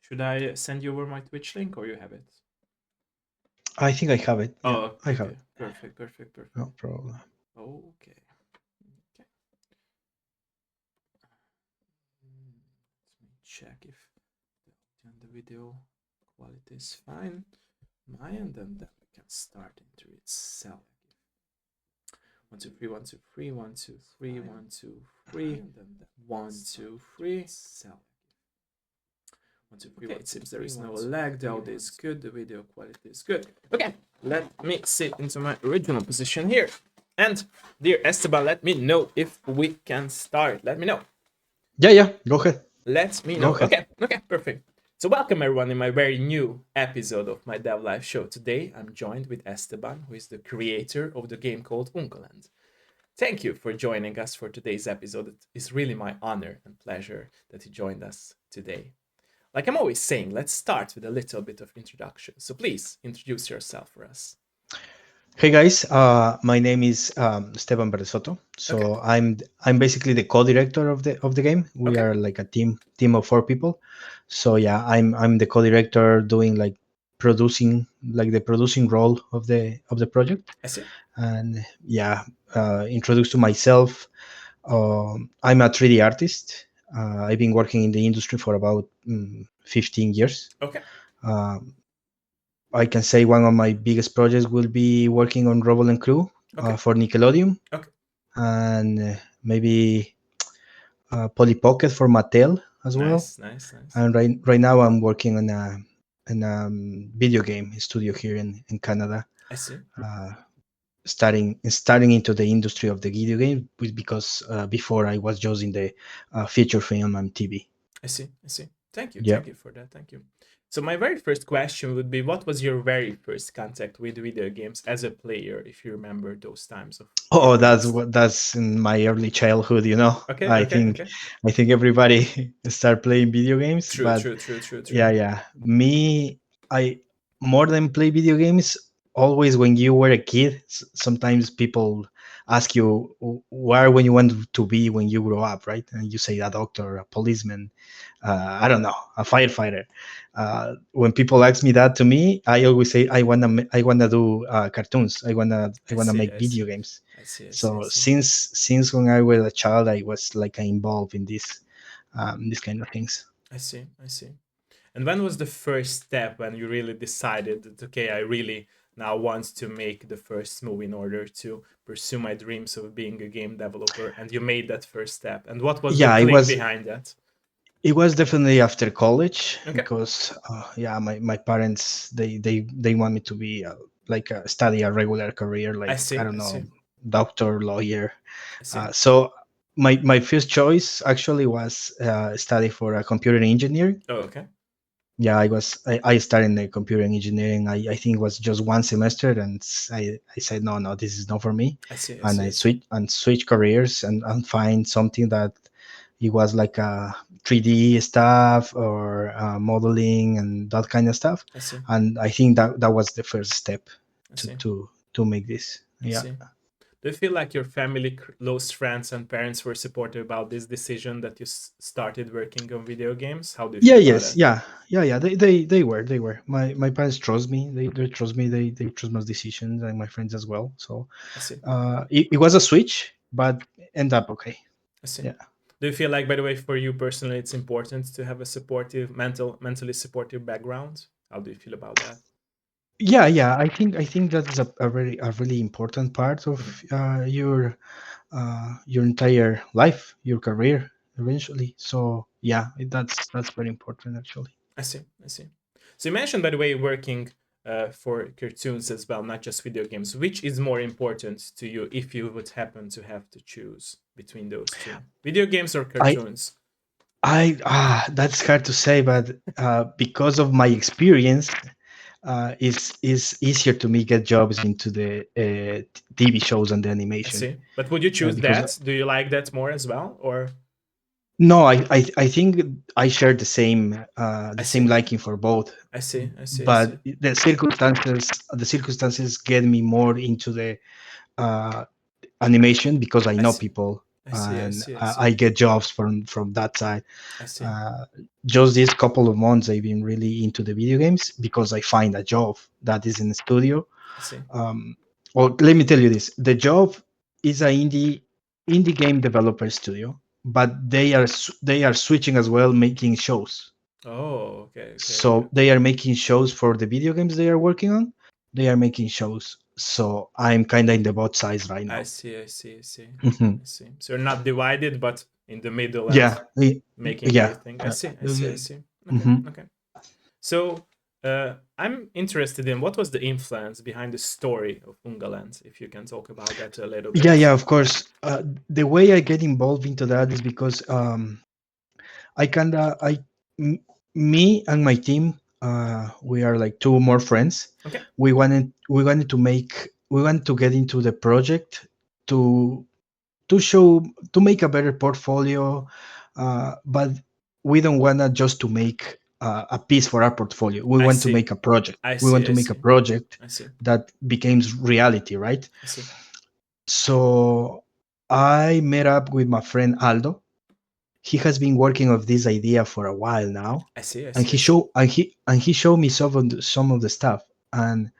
Should I send you over my Twitch link or you have it? I think I have it. Yeah, Oh, I have okay. it. Perfect. No problem. Okay. Okay. Let me check if the video quality is fine. My end, and then we can start into itself. 1, 2, 3, 1, 2, 3, 1, 2, 3, 1, 2, 3, 1, 2, 3. Sell. 1, 2, 3. Okay, it seems there is no lag. The audio is good. The video quality is good. Okay, let me sit into my original position here. And dear Esteban, let me know if we can start. Let me know. Yeah. Go ahead. Let me Go know. ahead. Okay, perfect. So welcome everyone in my very new episode of my Dev Live show. Today I'm joined with Esteban, who is the creator of the game called Uncoland. Thank you for joining us for today's episode. It is really my honor and pleasure that you joined us today. Like I'm always saying, let's start with a little bit of introduction. So please introduce yourself for us. Hey guys, my name is Esteban Verdezoto. Okay. So I'm basically the co-director of the game. We Okay. are like a team of 4 people. So yeah, I'm the co-director doing like the producing role of the project. I see. And yeah, introduce to myself. I'm a 3D artist. I've been working in the industry for about 15 years. Okay. Um, I can say one of my biggest projects will be working on Rebel and Crew Okay. for Nickelodeon, Okay. and maybe Polly Pocket for Mattel as well. Nice. And right now I'm working on a video game studio here in Canada. I see. Uh, starting into the industry of the video game because before I was just in the feature film and TV. I see. Thank you. Yeah. Thank you for that. Thank you. So my very first question would be, what was your very first contact with video games as a player, if you remember those times of your Oh, past? that's in my early childhood. You know, Okay. I think everybody start playing video games, but True. yeah. Me, I more than play video games. Always, when you were a kid, sometimes people ask you where when you want to be when you grow up, right? And you say a doctor, a policeman, I don't know, a firefighter. When people ask me that to me, I always say I wanna do cartoons. I wanna make video games. So since when I was a child, I was like involved in this kind of things. I see. And when was the first step when you really decided that, okay, I really now want to make the first move in order to pursue my dreams of being a game developer? And you made that first step. And what was the Yeah, click behind that? it was definitely after college Okay. because yeah, my parents they want me to be study a regular career, like I don't I know, see. doctor, lawyer. I see. So my first choice actually was study for a computer engineering. Oh, okay. Yeah, I started in the computer engineering. I think it was just one semester, and I said no, this is not for me. And I switched careers and find something that it was like a 3D stuff or modeling and that kind of stuff. I see. And I think that was the first step I see. to make this. I Yeah. see. Do you feel like your family, close friends, and parents were supportive about this decision that you started working on video games? How do you Yeah. feel about Yes. it? Yeah. They were. My parents trust me. They trust me. They trust my decisions and my friends as well. So I see. it was a switch, but end up okay. I see. Yeah. Do you feel like, by the way, for you personally, it's important to have a supportive, mentally supportive background? How do you feel about that? Yeah. I think that is a really important part of Mhm. your entire life, your career, eventually. So yeah, that's very important actually. I see. So you mentioned, by the way, working for cartoons as well, not just video games. Which is more important to you if you would happen to have to choose between those two, video games or I cartoons? that's hard to say, but because of my experience, it's easier to me get jobs into the TV shows and the I animation see. But would you choose because that? Do you like that more as well, or? no, I think I share I the same see. liking for both, I see. I see. but the circumstances get me more into the uh, animation because I I know see. people. I see. I and see. I I see. get jobs from that side. I see. Uh, just this couple of months, I've been really into the video games because I find a job that is in the studio. I see. Um, well, let me tell you this: the job is a indie game developer studio, but they are switching as well, making shows. Oh, okay. Okay. Okay. So Okay. they are making shows for the video games they are working on. They are making shows. So I'm kind of in the both sides right I now. see. I see. I see. Mhm. I see. So you're not divided, but in the middle and Yeah, making yeah. everything. I see. I see. I see. Okay. Mhm. Okay. So I'm interested in what was the influence behind the story of Ungaland, if you can talk about that a little Yeah, bit. yeah. Of course. The way I get involved into that is because I kinda I m- me and my team, we are like two more friends. Okay. We wanted to get into the project to show, to make a better portfolio, but we don't want to just to make a piece for our portfolio. We I want to see. make a project. I We see. want I to make a see. project I see. that becomes reality, right? I see. So I met up with my friend Aldo. He has been working on this idea for a while now, I see. I and see. I see. he showed me some of the stuff, and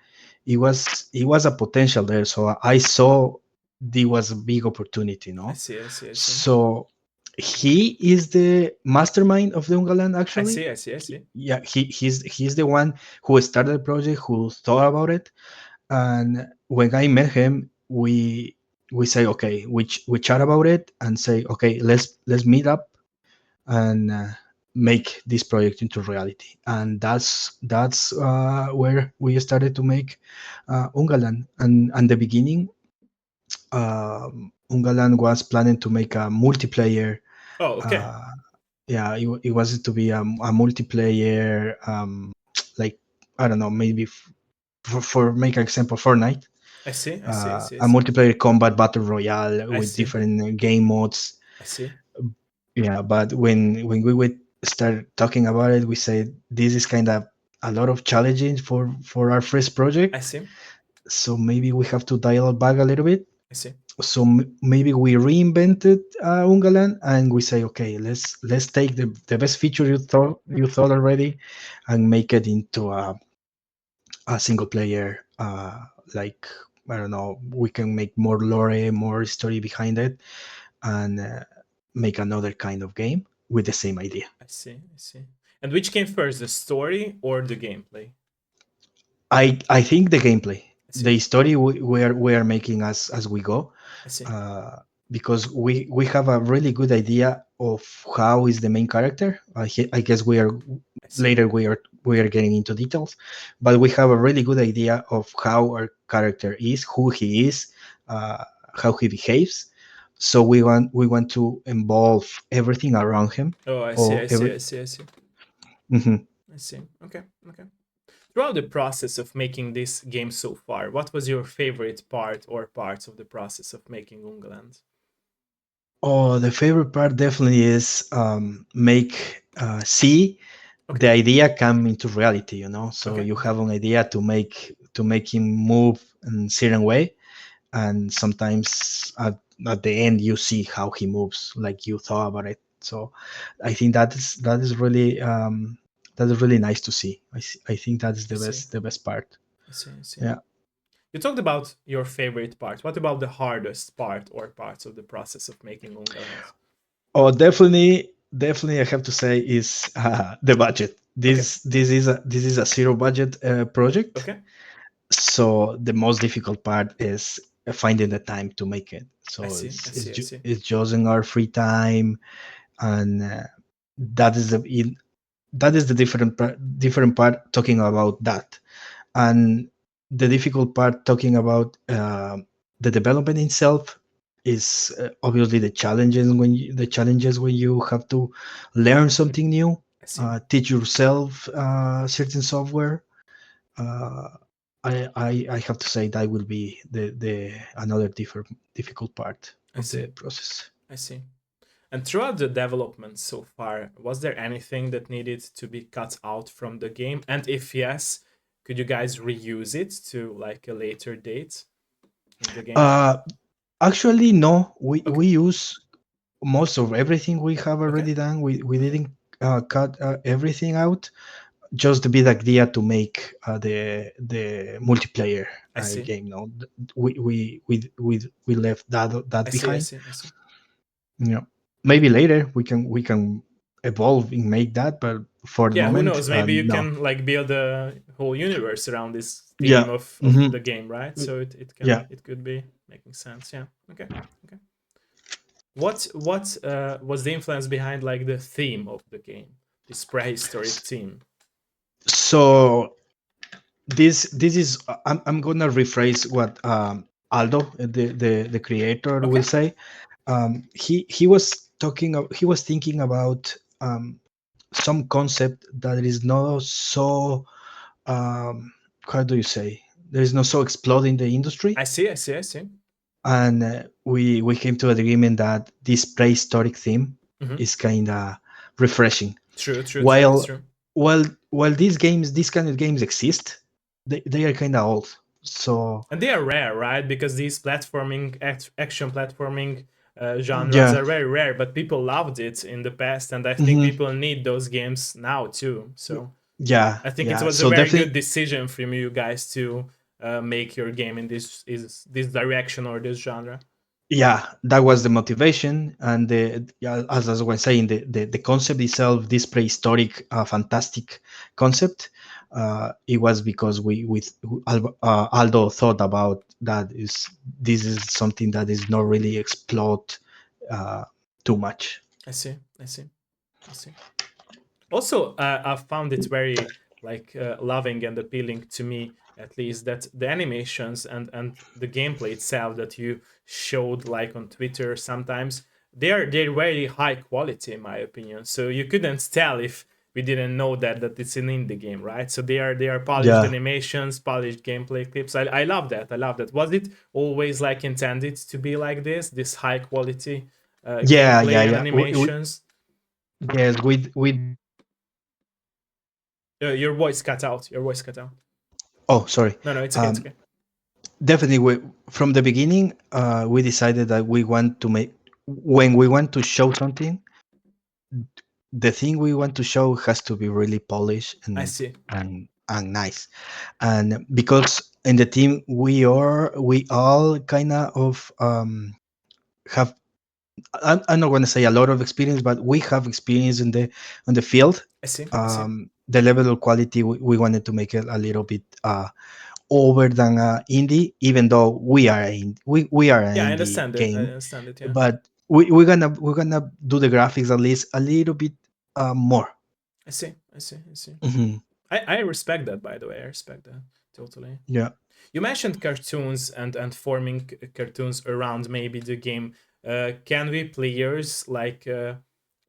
it was a potential there. So I saw there was a big opportunity, I no? see. I see. I see. So he is the mastermind of the Ungaland. I Actually, see. I see. I see. yeah, he's the one who started the project, who thought about it. And when I met him, we say, okay, we chat about it and say, okay, let's meet up and make this project into reality. And that's where we started to make Ungaland. And the beginning, Ungaland was planning to make a multiplayer. Oh, okay. Uh, yeah, it was to be a multiplayer, like, I don't know, maybe for make example, Fortnite, I see. I see. I see. I a see. multiplayer combat battle royale I with see. different game modes. I see. Yeah, but when we would start talking about it, we said this is kind of a lot of challenging for our first I project. see. So maybe we have to dial it back a little bit. I see. So maybe we reinvented Ungaland, and we say, okay, let's take the best feature you thought already, and make it into a single player. Like, I don't know, we can make more lore, more story behind it, and make another kind of game with the same idea. I see. I see. And which came first, the story or the gameplay? I think the gameplay, I see. the story we are making as we go, I see. uh, because we have a really good idea of how is the main character. I guess we are I see. later we are getting into details, but we have a really good idea of how our character is, who he is, uh, how he behaves. So we want to involve everything around him, Oh, I see. or I see. every. I see. I see. Mhm. I see. Okay. Okay. Throughout the process of making this game so far, what was your favorite part or parts of the process of making Ungaland? Oh, the favorite part definitely is make see Okay. the idea come into reality. So Okay. you Okay. have an idea to make him move in certain way, and sometimes at the end you see how he moves like you thought about it. So I think that is really nice to see. I think that is I see. the best part. I see. I see. Yeah. You talked about your favorite part. What about the hardest part or parts of the process of making Ungaland? Oh, definitely, I have to say is the budget. Okay. This is a zero budget project, Okay. so the most difficult part is finding the time to make it. I So see. I see. I see. it's just in our free time, and that is that is the different part talking about that. And the difficult part talking about the development itself is obviously the challenges when you have to learn something new, I see. teach yourself certain software. uh, I have to say that will be the another difficult part I of the see. process. I see. And throughout the development so far, was there anything that needed to be cut out from the game? And if yes, could you guys reuse it to like a later date in the game? uh, Actually, no, Okay. we use. most of everything we have Okay. already done. We didn't cut everything out. Just the big idea to make the multiplayer I see. game. No, we left that I see. I behind. see. I see. You know, maybe later we can evolve and make that, but for the Yeah, who moment, knows? Maybe you no. can like build a whole universe around this theme Yeah. of Hmm. the game, right? So Yeah. it could be making sense. Yeah. Okay. Okay. What was the influence behind like the theme of the game, this prehistoric theme? So this is I'm gonna rephrase what Aldo, the creator, will Okay. say. He was he was thinking about some concept that is not so how do you say, there is not so exploding the industry. I see. I see. I see. And we came to an agreement that this prehistoric theme Mm-hmm. is kind of refreshing. True. True. True. It's while true. while these kind of games exist, they are kind of old. So And they are rare, right? Because these platforming action platforming genres yeah. are very rare, but people loved it in the past, and I think Hmm. people need those games now too. So Yeah, I think it yeah, was a so very good definitely. decision from you guys to make your game in this direction or this genre. Yeah, that was the motivation. And the, yeah, as I was saying, the concept itself, this prehistoric fantastic concept, it was because we with Aldo thought about that is this is something that is not really explored uh, too much. I see. I see. I see. Also, I found it very like loving and appealing to me, at least, that the animations and the gameplay itself that you showed like on Twitter sometimes, they're very high quality in my opinion. So you couldn't tell if we didn't know that it's an indie game, right? So they are polished Yeah, animations, polished gameplay clips. I love that. I love that. Was it always like intended to be like this high quality yeah, gameplay yeah, and yeah. animations? Yes, we. Your voice cut out. Your voice cut out. Oh, sorry. No, no, it's okay. It's Um, okay. Definitely, from the beginning, we decided that we want to make, when we want to show something, the thing we want to show has to be really polished I and see. nice. And because in the team we all kind of have, I'm not going to say a lot of experience, but we have experience in the field. I see. I see. The level of quality we wanted to make it a little bit over than indie, even though we are an Yeah, I indie understand it. I game, understand it. Yeah. but we're gonna do the graphics at least a little bit more. I see. I see. I see. Hmm. I respect that. By the way, I respect that totally. Yeah, You mentioned cartoons and forming cartoons around maybe the game. Can we players like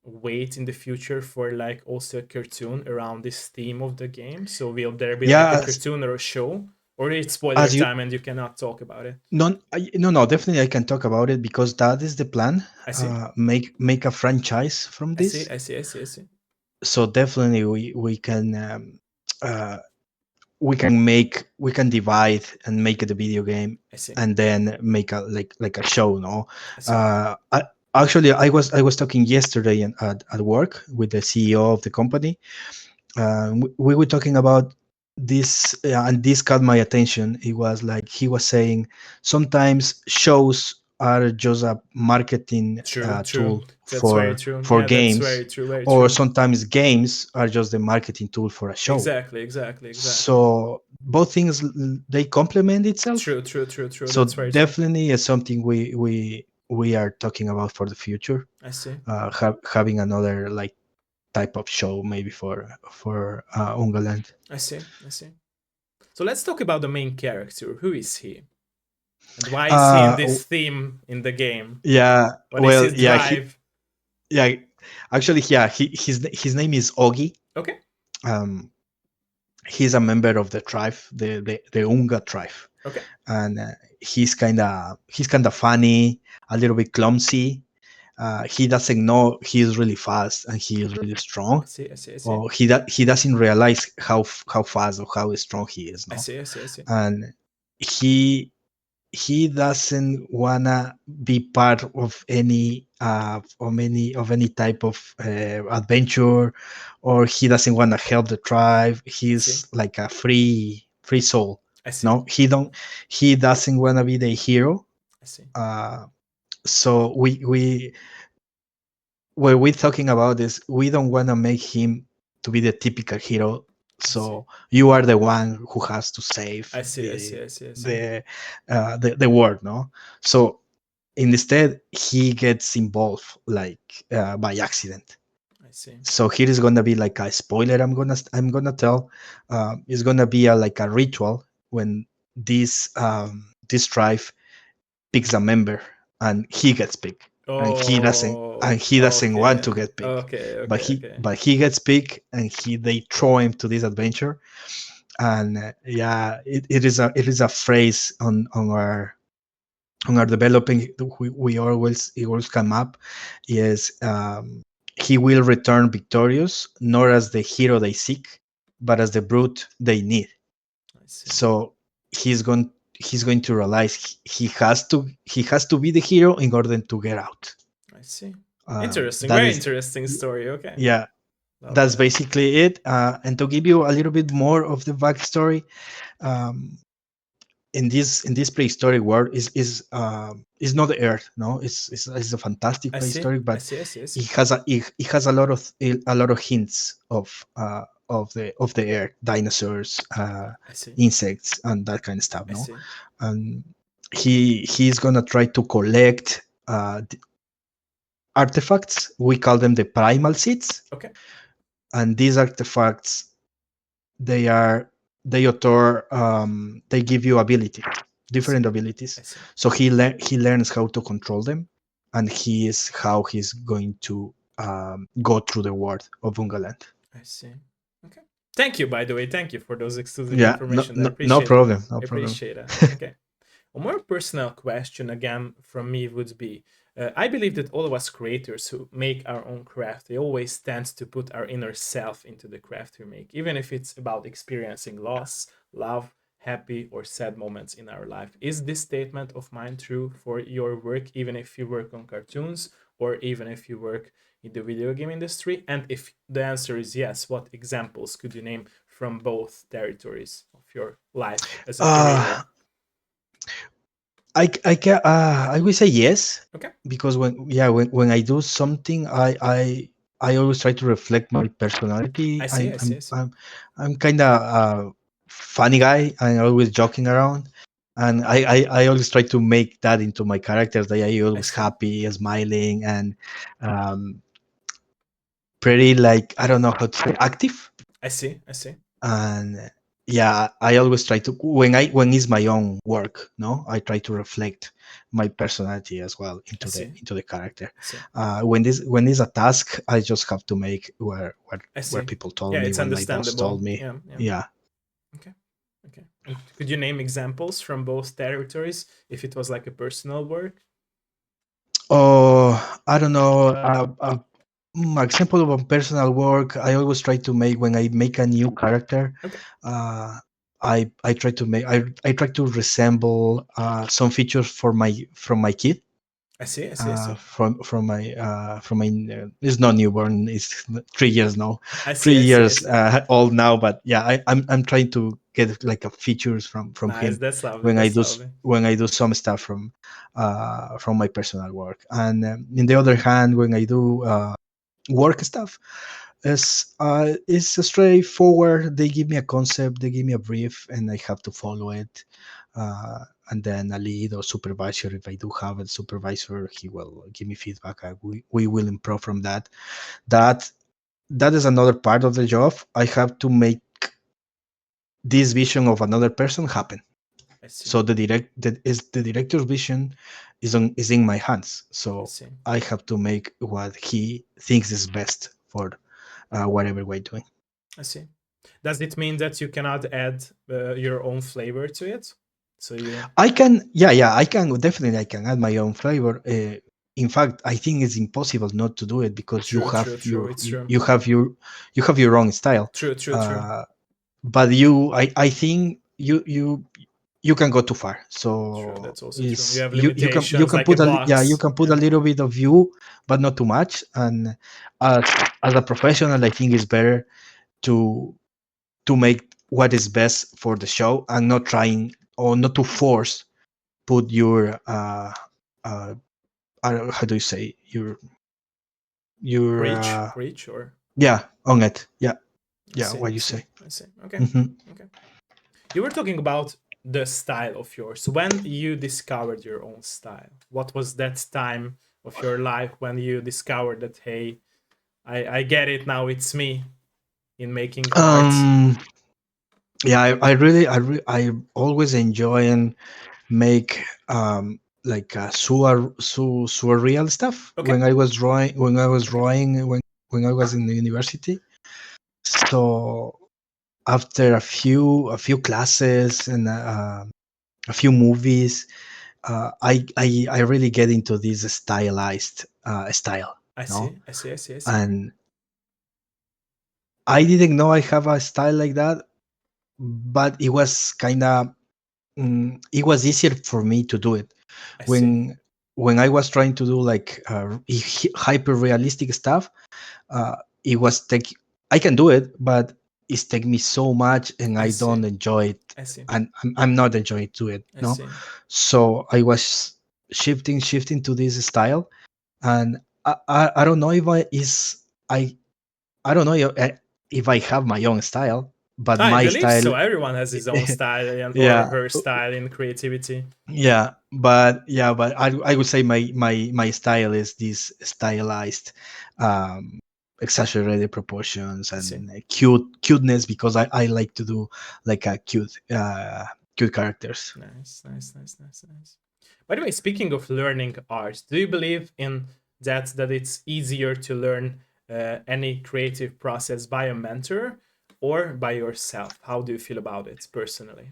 wait in the future for like also a cartoon around this theme of the game? So will there be like a yeah. cartoon or a show, or it's spoiler As you time and you cannot talk about it? no, definitely I can talk about it because that is the plan. I see. Make a franchise from I see. this. I see. I see. I see. So definitely uh, we can divide and make it a video game, I see. and then make a like a show. No, I see. I actually I was talking yesterday at work with the CEO of the company. We were talking about this, and this caught my attention. It was like he was saying sometimes shows are just a marketing True, true. tool That's very for true. Yeah, that's games, very true, very or true. sometimes games are just the marketing tool for a show. Exactly, exactly, exactly. So both things they complement itself. True, true, true, true. So That's very true. definitely is something we are talking about for the future. I see. Having another like type of show maybe for Ungaland. I see. I see. So let's talk about the main character. Who is he? And why is he in Uh, this theme in the game? yeah. What is Well, his yeah. drive? Yeah. Actually, yeah. His name is Ogi. Okay. Um, he's a member of the tribe, the Unga tribe, Okay. and he's kind of funny, a little bit clumsy. He doesn't know he is really fast and he is really I strong. see. I see. I see. Or he doesn't realize how fast or how strong he is. I No, see. I see. I see. and he he doesn't wanna be part of any type of adventure, or he doesn't want to help the tribe. I see. He's like a free soul. I see. No, he doesn't want to be the hero. I see. uh so we when we're talking about this, we don't want to make him to be the typical hero. I see. So you are the one who has to save I see. I see. I see. I see. the the world, no? So instead, he gets involved like by accident. I see. So here is gonna be like a spoiler. I'm gonna tell. It's gonna be like a ritual when this tribe picks a member, and he gets picked, and Oh, he doesn't want okay. to get picked, Okay. but Okay. Okay. he gets picked, and they throw him to this adventure. And yeah, it is a phrase on our developing. We always come up is, he will return victorious, not as the hero they seek, but as the brute they need. I see. So he's going to realize he has to be the hero in order to get out. I see. Interesting. That Very is, interesting story. Okay. yeah, Lovely. that's Lovely. basically it. And to give you a little bit more of the backstory, um, in this prehistoric world is not the Earth, no, it's a fantastic I see. prehistoric, I but see. I see. I see. it has a lot of hints of the Earth, dinosaurs, I see. insects, and that kind of stuff, I no. see. And he's gonna try to collect artifacts. We call them the primal seeds, Okay. and these artifacts, they are they give you ability, I different see. abilities. I see. So he learns how to control them, and he is how he's going to go through the world of Ungaland. I see. Okay. Thank you, by the way. Thank you for those exclusive Yeah, information. I no appreciate it. problem, no I problem. appreciate it. Okay. A more personal question again from me would be, I believe that all of us creators who make our own craft, they always tend to put our inner self into the craft we make, even if it's about experiencing loss, love, happy or sad moments in our life. Is this statement of mine true for your work, even if you work on cartoons or even if you work in the video game industry? And if the answer is yes, what examples could you name from both territories of your life as a uh creator? I will say yes, Okay. because when I do something, I always try to reflect my personality. I see, I see, I see. I'm kind of a funny guy. I'm always joking around, and I always try to make that into my characters. That I I always see. happy, smiling, and um, pretty, like, I don't know how to say, active. I see, I see, And yeah, I always try to, when it's my own work, no, I try to reflect my personality as well I see, into the character. I see, When it's a task, I just have to make I where see. people told Yeah, me, it's when my boss understandable. told me. Yeah, yeah. Yeah. Okay, okay. And could you name examples from both territories if it was like a personal work? Oh, I don't know. Example of a personal work, I always try to make, when I make a new character, Okay, uh, I try to make, I try to resemble some features for my from my kid, I see, I see, I see. from my it's not newborn, it's 3 years now, I three see, I see, I years see. old now. But yeah, I'm trying to get like a features from Nice, him that's lovely, that's lovely. when I do some stuff from my personal work. And in the other hand, when I do work stuff, it's straightforward. They give me a concept, they give me a brief, and I have to follow it. uh, and then a lead or supervisor, if I do have a supervisor, he will give me feedback. We will improve from that. that that is another part of the job. I have to make this vision of another person happen. I see, So the director's vision is in my hands. I So see, I have to make what he thinks is best for whatever we're doing. I see. Does it mean that you cannot add your own flavor to it? So you. I can, yeah, I can definitely, I can add my own flavor. In fact, I think it's impossible not to do it, because True, true, true. It's true. you have your own style. True, true, true. Uh, but I think you can go too far. True, So that's also true. You is have you limitations can like a put yeah, you box. can put a Yeah, little bit of you, but not too much. And as as a professional, I think it's better to make what is best for the show and not trying or not to force put your how do you say your reach, or yeah on it, yeah, I yeah, see, what I you see, say. I see. Okay, Hmm. okay. You were talking about the style of yours. When you discovered your own style, what was that time of your life when you discovered that, hey, I get it now, it's me in making art? um yeah, I always enjoy and make like surreal stuff Okay, when I was in the university. So after a few classes and a few movies, I really get into this stylized style, I no? see, I see, I see, I see. And I didn't know I have a style like that, but it was kind of it was easier for me to do it I see, when I was trying to do like hyper realistic stuff. It was take I can do it, but it's take me so much, and I I see, don't enjoy it, I see, and I'm not enjoying to it. I No, see. so I was shifting to this style, and I don't know if I I don't know if I have my own style, but I my believe style, so. Everyone has his own style or yeah, her style in creativity. but I would say my style is this stylized, um, exaggerated proportions I see. and cuteness, because I like to do like a cute characters. Nice, nice, nice, nice, nice. By the way, speaking of learning art, do you believe in that it's easier to learn any creative process by a mentor or by yourself? How do you feel about it personally?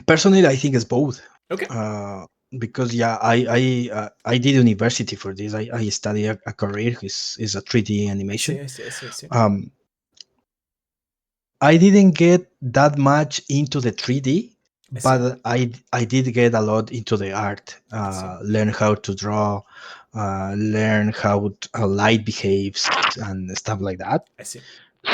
Personally, I think it's both. Okay, Uh, because yeah, I did university for this. I studied a career is a 3D I see, animation. I see, I see, I see. Um, I didn't get that much into the 3D, I see, but I did get a lot into the art. I see, Learn how to draw, learn how light behaves and stuff like that. I see,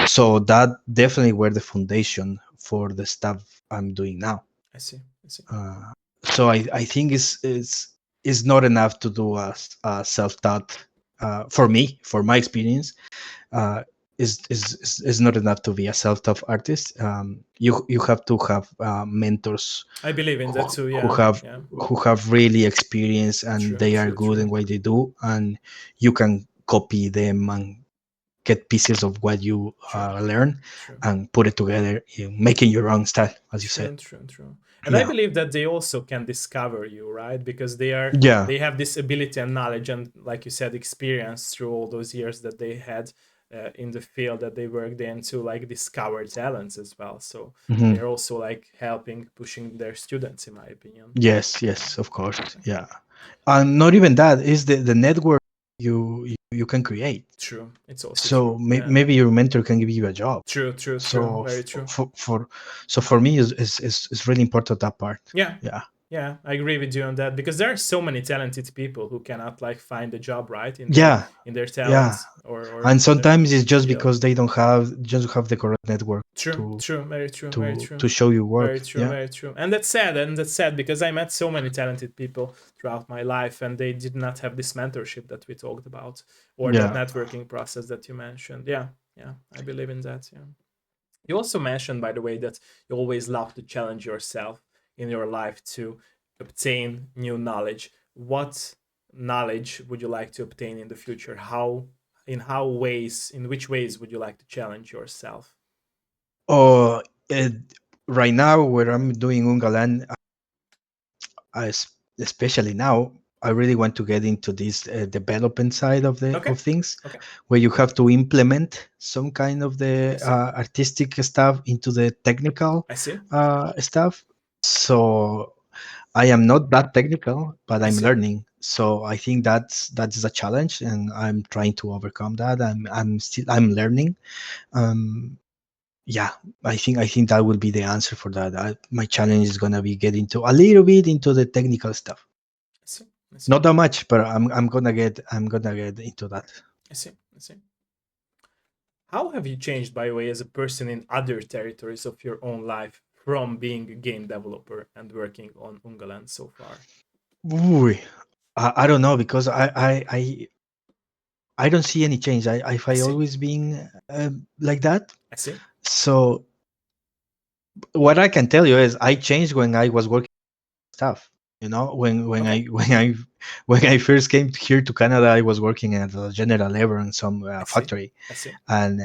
So that definitely were the foundation for the stuff I'm doing now. I see, I see. Uh, so I think it's not enough to do a self-taught. For me, for my experience, uh, is not enough to be a self-taught artist. You have to have mentors I believe in that who, too. who Yeah, have yeah. really experience, and True, they are true, good true, in what they do, and you can copy them and get pieces of what you true, learn true. and put it together, making your own style, as you said. True, true, true. And I Yeah, believe that they also can discover you, right? Because yeah. they have this ability and knowledge and, like you said, experience through all those years that they had in the field that they worked in to like discover talents as well. So Mhm. they're also like helping pushing their students, in my opinion. Yes, Yeah, yes, of course. exactly. Yeah. And not even that is the network you can create. True. It's also So true. Yeah. maybe your mentor can give you a job. True, true, true. So Very true. for me is really important, that part. Yeah, Yeah. yeah, I agree with you on that because there are so many talented people who cannot like find a job right Yeah. in their Yeah. talents or And in their sometimes it's just field. because they don't have just have the correct network True, to true, very true, very true, show you very work. true, Yeah. very true. And that's sad because I met so many talented people throughout my life, and they did not have this mentorship that we talked about or that Yeah. networking process that you mentioned. Yeah, yeah, I believe in that. Yeah. You also mentioned, by the way, that you always love to challenge yourself in your life to obtain new knowledge. What knowledge would you like to obtain in the future? In which ways would you like to challenge yourself? Oh, it, right now where I'm doing Ungalan, especially now, I really want to get into this development side of the Okay, things, okay, where you have to implement some kind of I the see, artistic stuff into the technical I see, stuff. So I am not that technical, but I I'm see. learning. So I think that's a challenge, and I'm trying to overcome that. I'm learning. Um, yeah, I think that will be the answer for that. My challenge is gonna be getting to a little bit into the technical stuff. I see. I see. Not that much, but I'm gonna get into that. I see. I see. How have you changed, by the way, as a person in other territories of your own life from being a game developer and working on Ungaland so far? Ooh, I don't know because I don't see any change. I I see. always been like that. I see. So what I can tell you is I changed when I was working stuff. You know, when I Okay. when I first came here to Canada, I was working at a general labor in some I see. factory, I see. and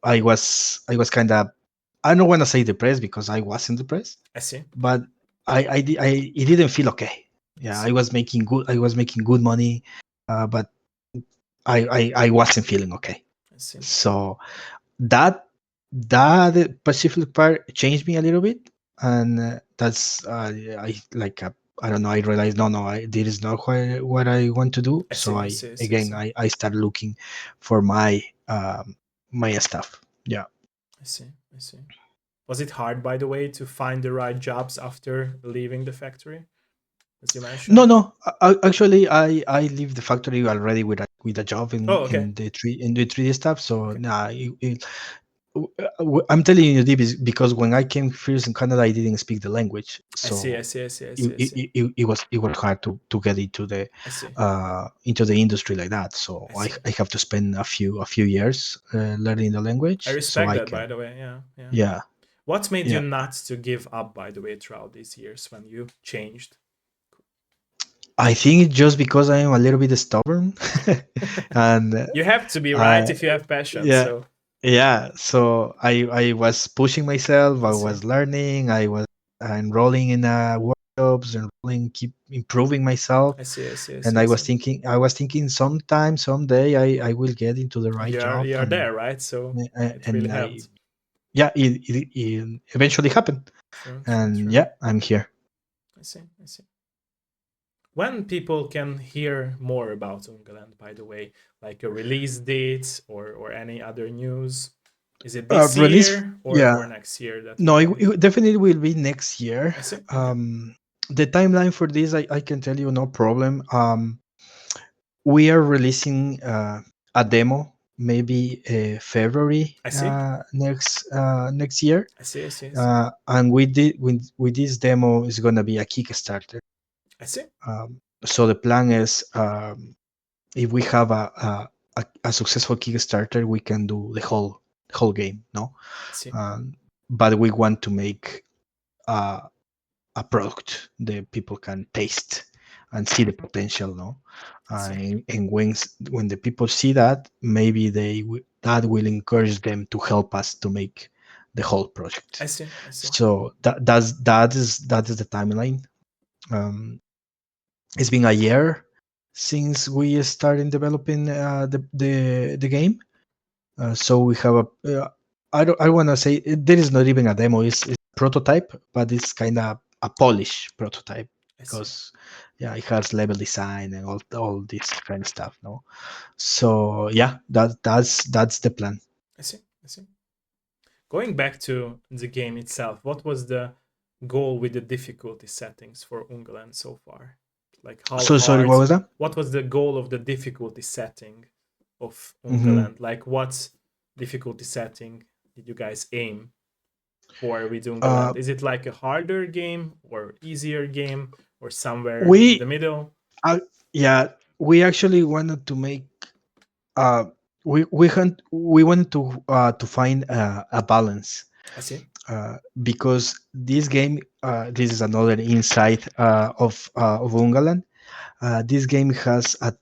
I was kind of, I don't want to say depressed because I wasn't depressed, I see. but it didn't feel okay. I Yeah, I see. was making good money, but I wasn't feeling okay. I see. So that that specific part changed me a little bit, and that's I like I don't know. I realized no, this is not what I want to do. I So see. I I see. I see. I again see. I started looking for my stuff. Yeah. I see. I see. Was it hard, by the way, to find the right jobs after leaving the factory, as you No, mentioned? no. Actually, I leave the factory already with a job Oh, in okay. the 3D stuff. So Okay. nah, I'm telling you this because when I came first in Canada, I didn't speak the language, I see. I so see. I see. I it, see. I see. it, it, it was hard to get I see. into the industry like that. So I I, see. I have to spend a few years learning the I language so respect I that, by can. the way. Yeah. Yeah. Yeah, What made you yeah. not to give up, by the way, throughout these years when you changed? I think just because I am a little bit stubborn, and You have to be right I if you have passion. yeah, So yeah. So I was pushing myself. I I see. was learning. I was enrolling in workshops, enrolling, keep improving myself. I see. I see. I And see. I see. I was thinking sometime, someday, I will get into the And right you are job, you are there, right? So it really and I, helped. yeah, it eventually happened, True. True. and True. yeah, I'm here. I see. I see. When people can hear more about Ungaland, by the way, like a release date or any other news, is it this Release, year or yeah, next year that we no, can hear? it definitely will be next year. I see. Okay. The timeline for this, I can tell you, no problem. We are releasing a demo maybe February I see. next year, I see. I see. I see. and with this demo is gonna be a Kickstarter. I see. So the plan is, if we have a successful Kickstarter, we can do the whole game, no? I see. Um, but we want to make uh, a product that people can taste and see the potential, no? I see. And when the people see that, maybe that will encourage them to help us to make the whole project. I see. I see. So that is the timeline. Um, it's been a year since we started developing the game. So we have I want to say there is not even a demo. It's a prototype, but it's kind of a polished prototype I see. because yeah, it has level design and all this kind of stuff. No, so yeah, that's the plan. I see. I see. Going back to the game itself, what was the goal with the difficulty settings for Ungaland so far? Like how So sorry, hard? what was that? What was the goal of the difficulty setting of Hmm. Ungaland? Like what difficulty setting did you guys aim for with Uh, Ungaland? Is it like a harder game or easier game or somewhere in the we middle? uh, yeah, we actually wanted to make uh we wanted to find a balance, I see. because this game, this is another insight of Ungaland. This game has a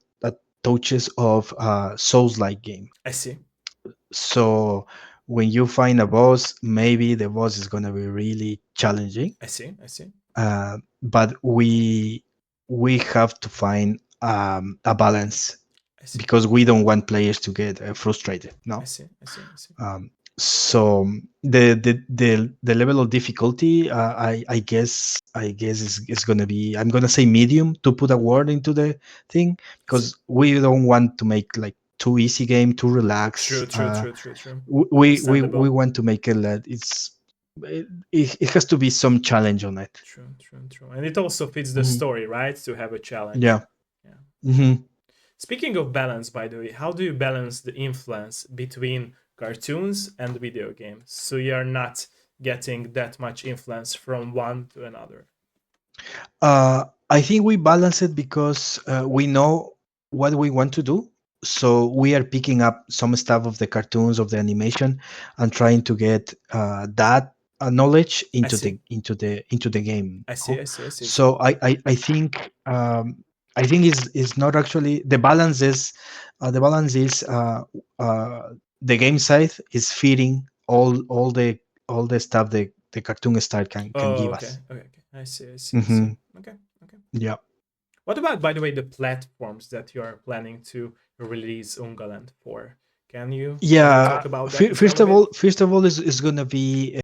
touches of Souls-like game. I see. So when you find a boss, maybe the boss is gonna be really challenging, I see. I see. but we have to find a balance I see. because we don't want players to get frustrated. I No. see. I see. I see. So the level of difficulty, I guess is gonna be, I'm gonna say medium to put a word into the thing, I see. because we don't want to make like too easy game, too relaxed. True. We Understandable. want to make it that it has to be some challenge on it. True. And it also fits the Mhm. story, right? To have a challenge. Yeah. Yeah. Hmm. Speaking of balance, by the way, how do you balance the influence between cartoons and video games so you're not getting that much influence from one to another? I think we balance it because we know what we want to do. So we are picking up some stuff of the cartoons of the animation and trying to get that knowledge I see. into the game. I see. No? I see. I see. I see. So I think is not actually the balance is uh, the game side is feeding all the stuff the cartoon style can Oh, give okay. us. Okay. I see. I see. I see. Hmm. Okay. Okay. Yeah. What about, by the way, the platforms that you are planning to release Ungaland for? Can you Yeah. talk about that as well First a of bit? all, is gonna be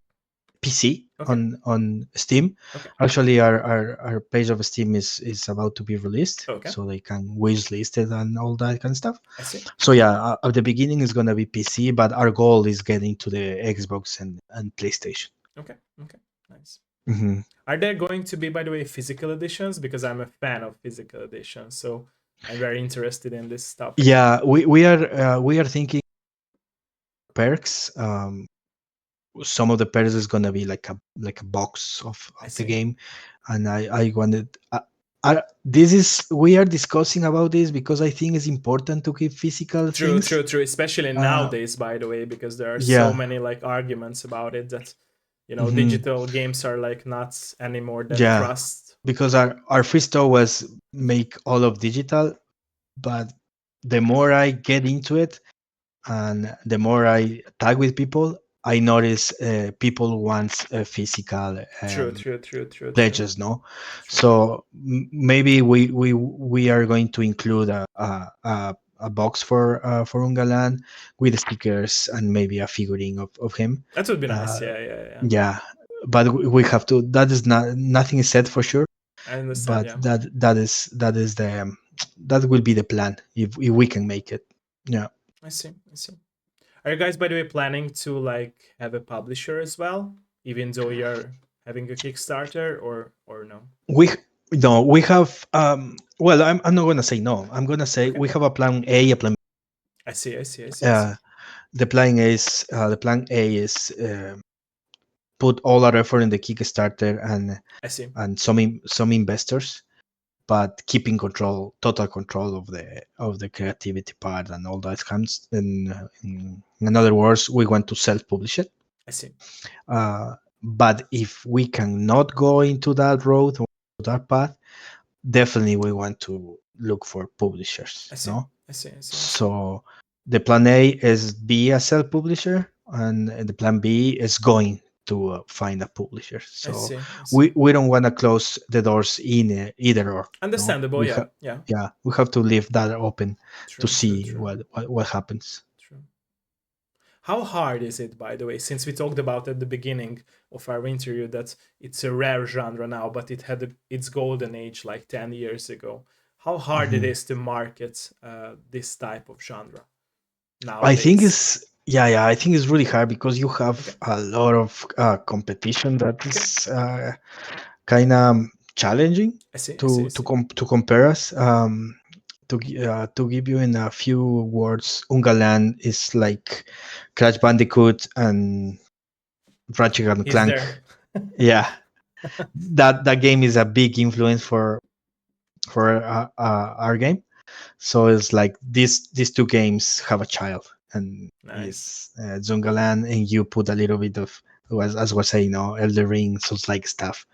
PC Okay. on Steam. Okay. Actually, our page of Steam is about to be released, Okay. so they can wish list it and all that kind of stuff. I see. So yeah, at the beginning is gonna be PC, but our goal is getting to the Xbox and PlayStation. Okay. Okay. Nice. Hmm. Are there going to be, by the way, physical editions? Because I'm a fan of physical editions, so I'm very interested in this topic. Yeah, we are thinking perks. Some of the perks is gonna be like a box I of the see. game, and I wanted. This is we are discussing about this because I think it's important to keep physical things. True. Especially Uh, nowadays, by the way, because there are so yeah, many like arguments about it that hmm, digital games are like not anymore that yeah, trust. because our first thought was make all of digital, but the more I get into it and the more I tag with people, I notice people want physical True. pledges, no? True. So maybe we are going to include a box for Ungalan with stickers and maybe a figurine of him. That would be nice. Uh, Yeah. yeah, but we have to. That is not nothing is said for sure. I understand. But Yeah. that is the that will be the plan if we can make it. Yeah. I see. Are you guys, by the way, planning to like have a publisher as well, even though you're having a Kickstarter, or no? We no, we have well, I'm not gonna say no. I'm gonna say Okay. we have a plan A, a plan. I see. Uh, the plan A is put all our effort in the Kickstarter I see. and some investors, but keeping control, total control of the creativity part and all that comes. In other words, we want to self publish it. I see. But if we cannot go into that road or that path, definitely we want to look for publishers. I see. No, I see. so the plan A is be a self publisher, and the plan B is going to find a publisher. So I see. we don't want to close the doors in either or. No, Understandable. Yeah. Yeah. we have to leave that open to True. see what happens. True. How hard is it, by the way, since we talked about at the beginning of our interview that it's a rare genre now, but it had its golden age like 10 years ago? How hard it Mhm. is to market this type of genre I think nowadays? it's yeah, I think it's really hard because you Okay. have a lot of competition that Okay. is kind of challenging I see. to compare us. To give you in a few words, Ungaland is like Crash Bandicoot and Ratchet and He's Clank. there. Yeah, that game is a big influence for our game. So it's like these two games have a child, and Nice. is Zungaland, and you put a little bit of as was saying, Elder Ring, such like stuff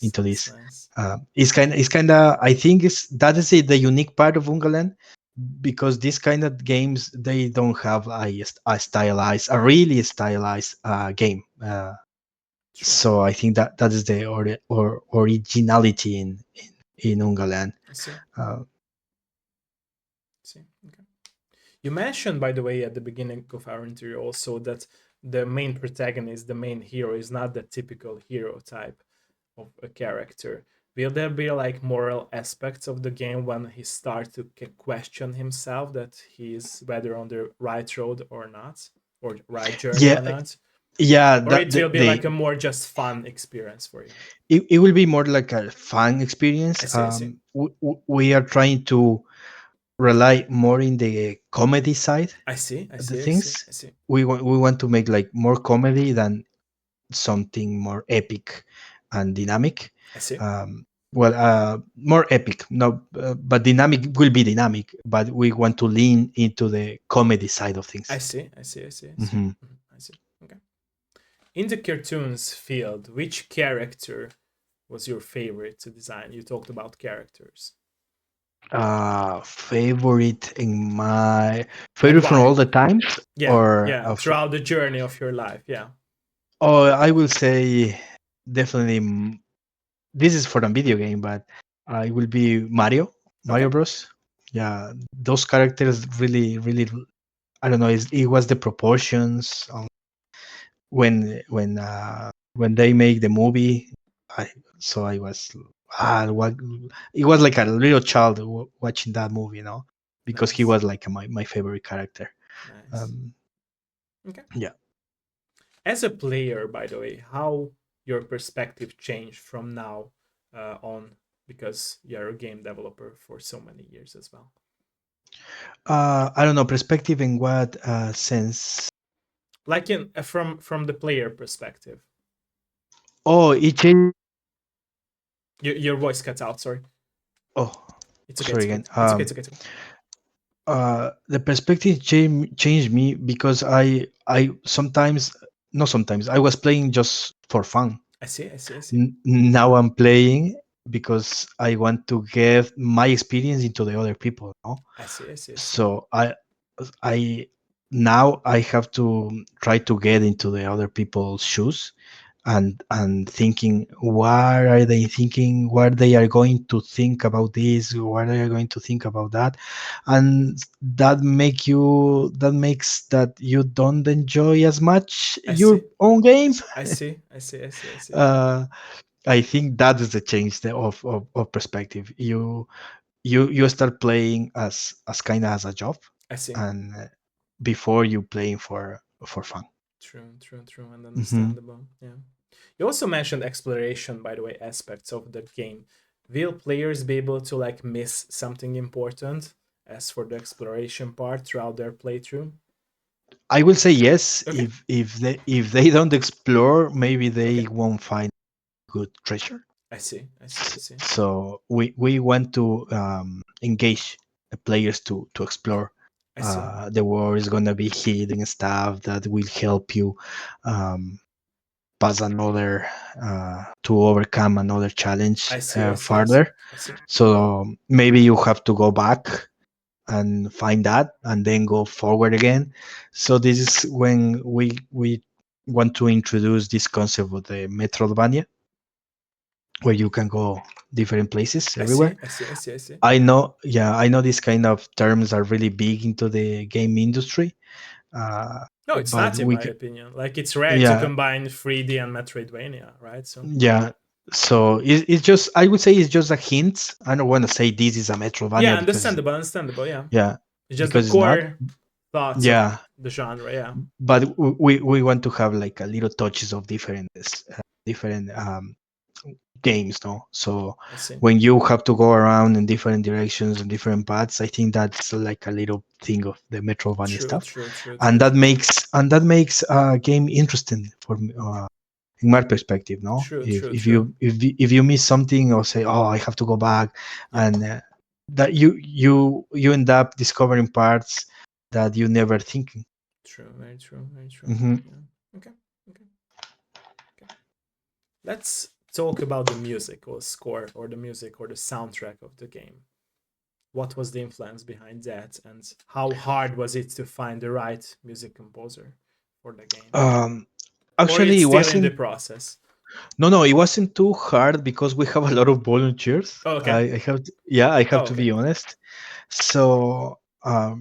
into this. Nice. It's kind of I think is that is the unique part of Ungaland because these kind of games they don't have a really stylized game. True. So I think that is the originality in Ungaland. I see. Uh, See. Okay. You mentioned, by the way, at the beginning of our interview also that the main protagonist, the main hero, is not the typical hero type of a character. will there be like moral aspects of the game when he starts to question himself that he is whether on the right road or not, or right journey or Yeah, not, yeah. or That it will be like a more just fun experience for you? it will be more like a fun I experience. see, I see, We are trying to rely more in the comedy side I see, I of the see, I see, things. I see, We want to make like more comedy than something more epic and dynamic. I see, More epic, no, but dynamic will be dynamic. But we want to lean into the comedy side of I things. see, I see, I see, I see. Hmm. I see. Okay. In the cartoons field, which character was your favorite to design? You talked about characters. Favorite in my And favorite from all why? the times, Yeah, or yeah. Throughout the journey of your life. Yeah. oh, I will say definitely. This is for a video game, but it will be Mario Okay. Bros. Yeah, those characters really, really. I don't know. It was the proportions when they make the movie. I so I was what it was like a little child watching that movie, because he Nice. was like my favorite character. Nice. Um, Okay. yeah. As a player, by the way, how your perspective changed from now on, because you're a game developer for so many years as well. I don't know perspective in what sense. Like in from the player perspective. Oh, it changed. Your voice cuts out. Sorry. Oh, It's okay. It's sorry okay. again. It's okay. It's okay. It's okay. The perspective changed me because I sometimes, not sometimes, I was playing just for fun. I see. I see. I see. Now I'm playing because I want to get my experience into the other people, I see. I see. I see. so I now I have to try to get into the other people's shoes, and thinking what are they thinking, what they are going to think about this, what they are going to think about that, and that makes that you don't enjoy as much I your see. own game. I see. I see. I see. I see. uh, I think that is the change of perspective. You start playing as kind of as a job, I see. and before you playing for fun. True. True. True. And Hmm. understandable. Yeah. You also mentioned exploration, by the way, aspects of the game. Will players be able to like miss something important as for the exploration part throughout their playthrough? I will say yes. Okay. If they don't explore, maybe they Okay. won't find good treasure. I see. I see. I see. So we want to engage the players to explore. I see. The world is gonna be hidden stuff that will help you um, pass another to overcome another challenge I see. I see. I see. farther. I see. So maybe you have to go back and find that and then go forward again. So this is when we want to introduce this concept of the Metroidvania, where you can go different places I everywhere. see. I see. I see. I see. I know these kind of terms are really big into the game industry, No, it's but not in my opinion. Like it's rare to yeah, combine 3D and Metroidvania, right? So yeah. So it's just, I would say it's just a hint. I don't want to say this is a yeah, Metroidvania because understandable, understandable. Yeah, yeah, it's just the because it's not. core thoughts of Yeah, the genre. Yeah, but we want to have like a little touches of different games, no? So I see. when you have to go around in different directions and different paths, I think that's like a little thing of the Metroidvania True, stuff, true, true, and true, that true, makes and that makes a game interesting for me. In my perspective, no, true, if true, if true. you if you- if you miss something or say, oh, I have to go back, Yeah, and that you end up discovering parts that you never thinking. true, very true, very true. Hmm. Yeah. Okay, okay, okay. Let's talk about the music or score or the music or the soundtrack of the game. What was the influence behind that, and how hard was it to find the right music composer for the game? um Or Actually, it's it still in the wasn't. process? No, it wasn't too hard because we have a lot of volunteers. Oh, I, okay. I have to, yeah, I have Oh, to okay. be honest. So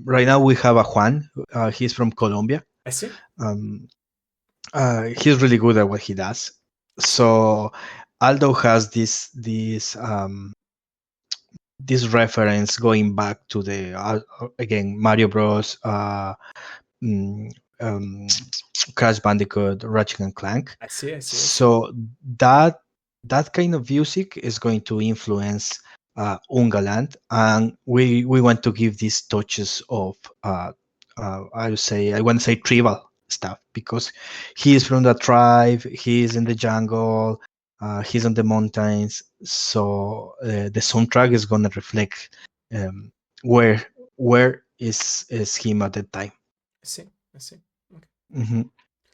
right now we have a Juan. He's from Colombia. I see. Um, he's really good at what he does. I see. So Aldo has this reference going back to the again Mario Bros. Mm, um, Crash Bandicoot, Ratchet and Clank. I see, I see, I see. So that that kind of music is going to influence Ungaland, and we want to give these touches of I want to say tribal stuff because he is from the tribe, he is in the jungle, he's on the mountains. So the soundtrack is gonna reflect um, where where is him at that time. I see, I see. Okay. Hmm.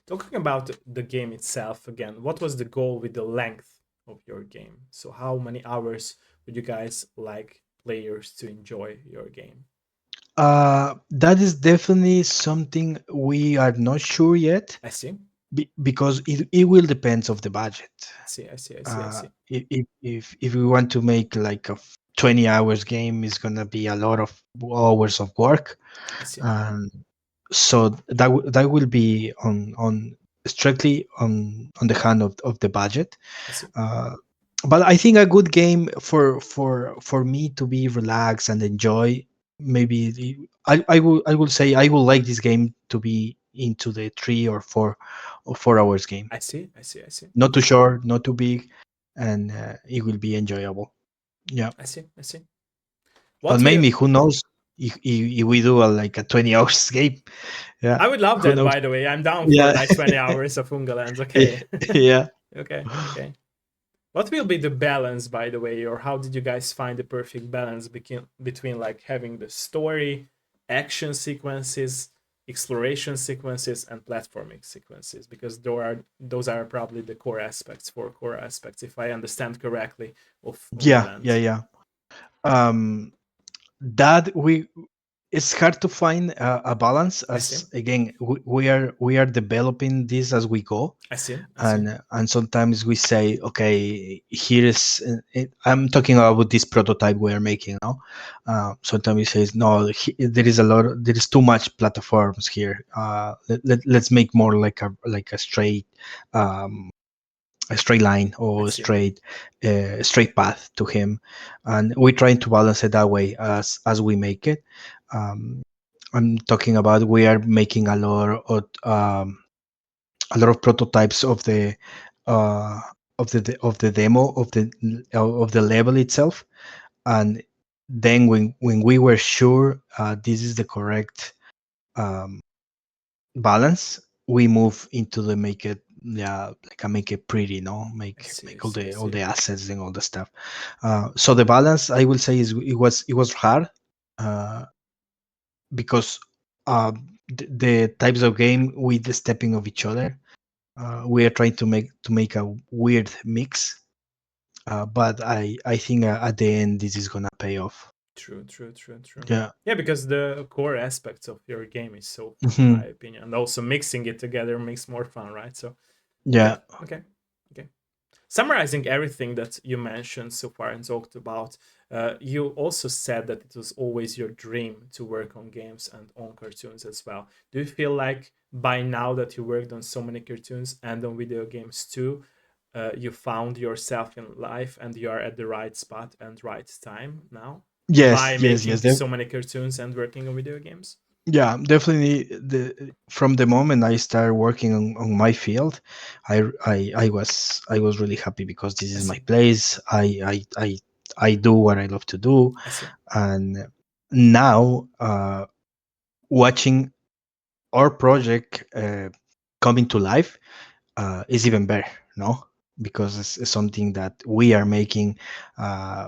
Talking about the game itself again, what was the goal with the length of your game? So, how many hours would you guys like players to enjoy your game? That is definitely something we are not sure yet, I see, because it will depend of the budget. I see, I see, I see, I see, If we want to make like a 20 hours game, it's gonna be a lot of hours of work, I see, and so that will be on strictly on the hand of the budget. I see, Uh, but I think a good game for me to be relaxed and enjoy. Maybe I will say I would like this game to be into the 3 or 4 hours game. I see, I see, I see. Not too Okay, short, not too big, and it will be enjoyable. Yeah, I see, I see. but What will maybe who knows if we do like a 20 hours game. Yeah, I would love who that, knows? by the way. I'm down for Yeah, like 20 hours of Ungalands. Okay. yeah. Okay, okay. What will be the balance, by the way, or how did you guys find the perfect balance between like having the story, action sequences, exploration sequences, and platforming sequences? Because those are probably the core aspects, if I understand correctly, of Yeah, yeah, Ungaland. yeah. Um, that we it's hard to find a balance, I see, as again we are developing this as we go, I see, I see, and sometimes we say, okay, here is I'm talking about this prototype we are making now. Sometimes we say, no, there is too much platforms here. Let's make more like a um, straight line I or see, straight path to him, and we're trying to balance it that way as we make it. um, I'm talking about we are making a lot of prototypes uh, of the demo of the level itself, and then when we were sure this is the correct um, balance, we move into the make it, yeah, like a make it pretty, no, I see, I make all see, I the see. assets and all the stuff. So the balance, I will say, is it was hard, uh, because the types of game with the stepping of each other, we are trying to make a weird mix, but I think at the end this is gonna pay off. True, true, true, true. Yeah. Yeah, because the core aspects of your game is so fun, in my Hmm. opinion, and also mixing it together makes more fun, right? So, okay, Yeah. okay, okay. Summarizing everything that you mentioned so far and talked about, you also said that it was always your dream to work on games and on cartoons as well. Do you feel like by now that you worked on so many cartoons and on video games too, you found yourself in life and you are at the right spot and right time now Yes, by yes, yes. making so many cartoons and working on video games? Yeah, definitely. From the moment I started working on my field, I was really happy because this I is my see. place. I do what I love to do, I see. and now watching our project coming to life is even better, no? Because it's something that we are making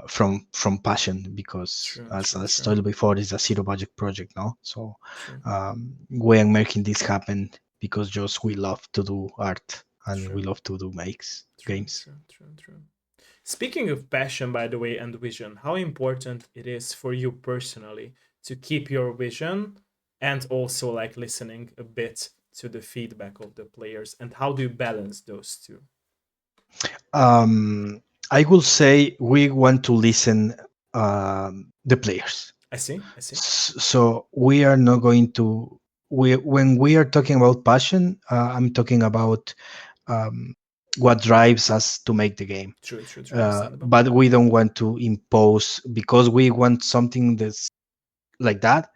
from passion. Because True, as true, I true, told before, it's a zero budget project, no? So true, we are making this happen because just we love to do art and we true, love to do makes true, games. true, true, true. Speaking of passion, by the way, and vision, how important it is for you personally to keep your vision and also like listening a bit to the feedback of the players, and how do you balance those two? I will say we want to listen the players. I see, I see, So we are not going to, when we are talking about passion, I'm talking about um, what drives us to make the game. True, understandable. But we don't want to impose because we want something that's like that.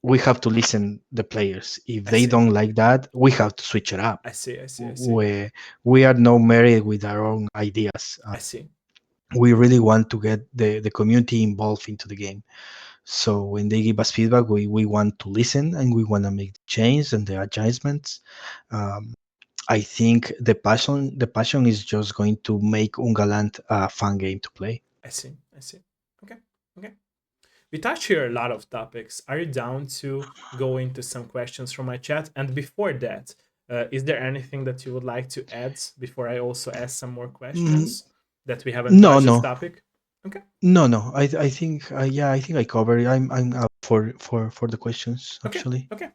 We have to listen the players. If I they see. don't like that, we have to switch it up. I see. We are no married with our own ideas. I see. We really want to get the community involved into the game. So when they give us feedback, we want to listen and we want to make the change and the adjustments. Um, I think the passion is just going to make Ungaland a fun game to play. I see. Okay. Okay. We touch here a lot of topics. Are you down to go into some questions from my chat? And before that, is there anything that you would like to add before I also ask some more Mm, questions that we haven't no, touched as no, topic? Okay. no. I think yeah, I think I covered it. I'm up for the questions Okay. actually. Okay.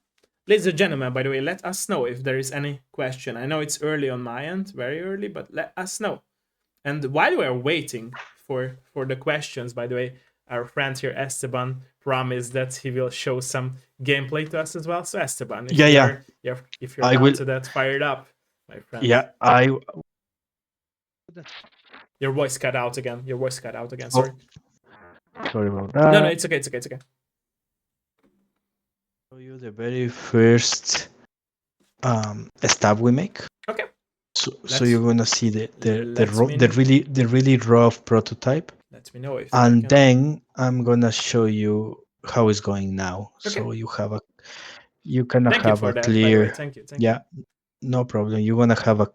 Ladies and gentlemen, by the way, let us know if there is any question. I know it's early on my end, very early, but let us know. And while we're waiting for the questions, by the way, our friend here Esteban promised that he will show some gameplay to us as well. So Esteban, Yeah, yeah. if you're I down will. to that, fire it up, my friend. Yeah, I. Your voice cut out again. Oh, Sorry. sorry about No, that. it's okay. It's okay. Show you the very first stab we make. Okay. So you're gonna see Let me the really rough prototype, let me know if I and can. then I'm gonna show you how it's going now. Okay. So you gonna Thank you have for a that. By the way, clear, thank you. yeah, no problem. You're gonna have a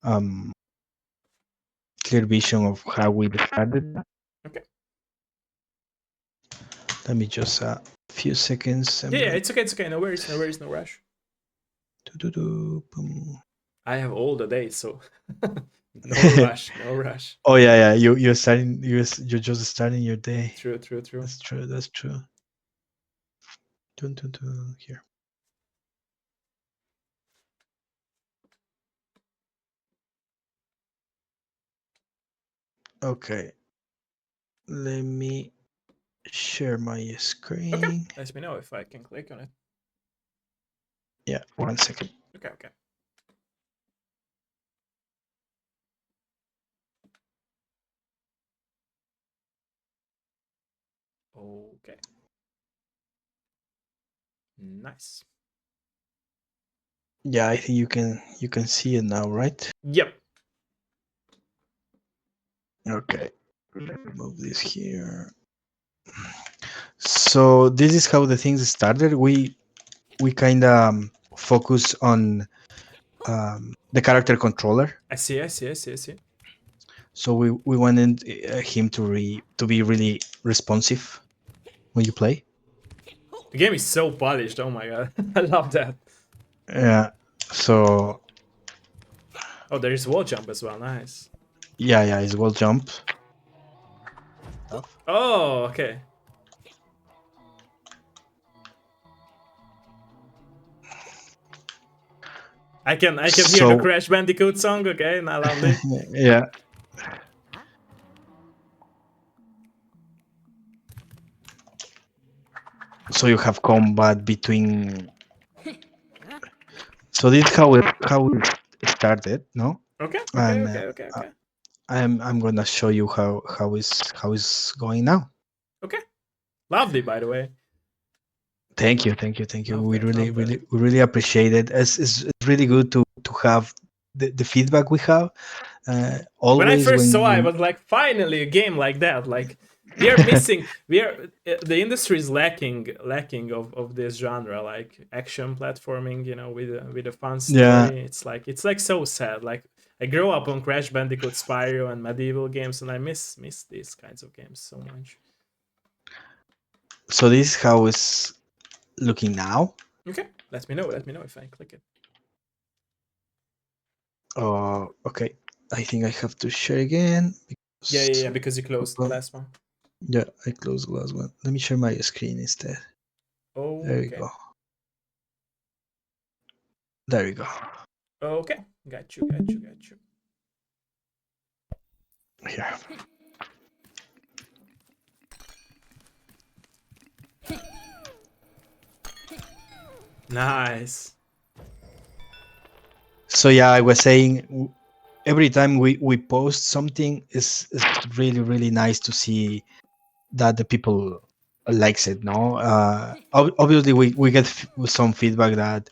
um clear vision of how we started. Okay. Let me just a few seconds. I'm Yeah, going it's okay. It's okay. No worries. No rush. to boom. I have all the days, so no rush. No rush. Oh yeah. You're starting. You're just starting your day. True. That's true. That's true. Dun, dun, dun, here. Okay. Let me share my Okay. screen. Let me know if I can click on it. Yeah, 1 second. Okay. Okay. Nice. Yeah, I think you can see it now, right? Yep. Okay. Let me move this here. So this is how the things started. We kind of focus on the character controller. I see. So we wanted him to be really responsive when you play. The game is so polished. Oh my god. I love that. Yeah. So Oh, there is wall jump as well. Nice. yeah, it's well jump. Oh, okay. I can hear the So Crash Bandicoot song. Okay, now lovely. yeah. So you have combat between. So this is how it started, no? And Okay. I'm gonna show you how is going now. Okay. Lovely, by the way. Thank you. Love We that. really Love that. really we really appreciate it. It's really good to have the feedback we have. When I Always first saw, I when was like, finally a game like that. Like we are missing. We are the industry is lacking of this genre, like action platforming. With a fun yeah. story. It's like so sad. Like I grew up on Crash Bandicoot, Spyro, and medieval games, and I miss these kinds of games so much. So this is how it's looking now. Okay, let me know. Let me know if I click it. Okay. I think I have to share again. Yeah. Because you closed the last one. Yeah, I closed the last one. Let me share my screen instead. There you Okay. go. There you go. Okay. Got you. Here. Nice. So yeah, I was saying every time we post something is really really nice to see that the people likes it. No, obviously we get some feedback that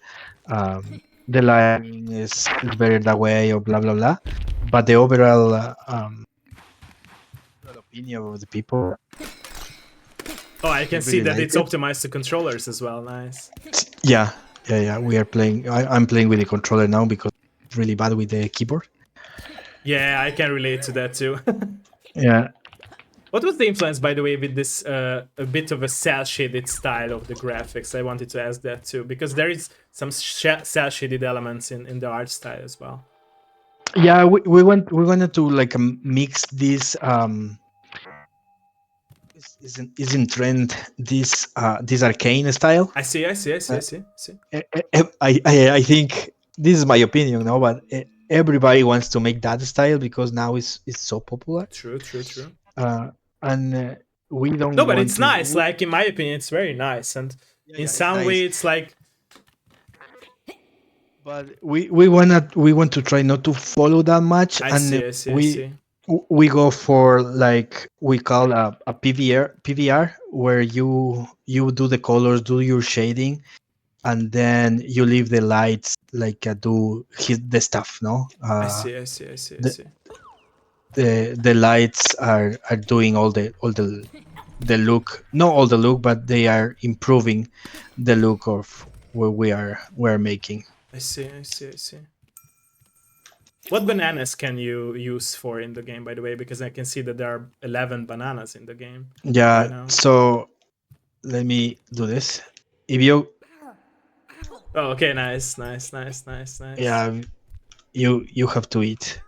the lighting is better that way or blah blah blah, but the overall opinion of the people, Oh, I they can see really that like it's it. optimized to controllers as well. Nice. Yeah, yeah. We are playing. I'm playing with the controller now because it's really bad with the keyboard. Yeah, I can relate to that too. Yeah, What was the influence, by the way, with this a bit of a cell shaded style of the graphics? I wanted to ask that too, because there is some cell shaded elements in the art style as well. yeah. We wanted to like mix this is in trend this arcane style. I see, I see, I see, I Uh, see, I see. I think this is my opinion, no, but everybody wants to make that style because now it's so popular, True, true, true. uh, and we No, don't but want it's nice. to. Like in my opinion, it's very nice, and Yeah, in yeah, it's some way, nice, it's like but we want to try not to follow that much, I and see, I see, I see, we go for like we call a PVR where you do the colors, do your shading, and then you leave the lights like do the stuff. No, I see, I see, I see, I the, see. the lights are doing all the look, not all the look, but they are improving the look of where we're making. I see, I see, I see. What bananas can you use for in the game, by the way? Because I can see that there are 11 bananas in the game right Yeah, now. so let me do this. If you, Oh, okay, nice, nice, nice, nice, nice. yeah, you have to eat.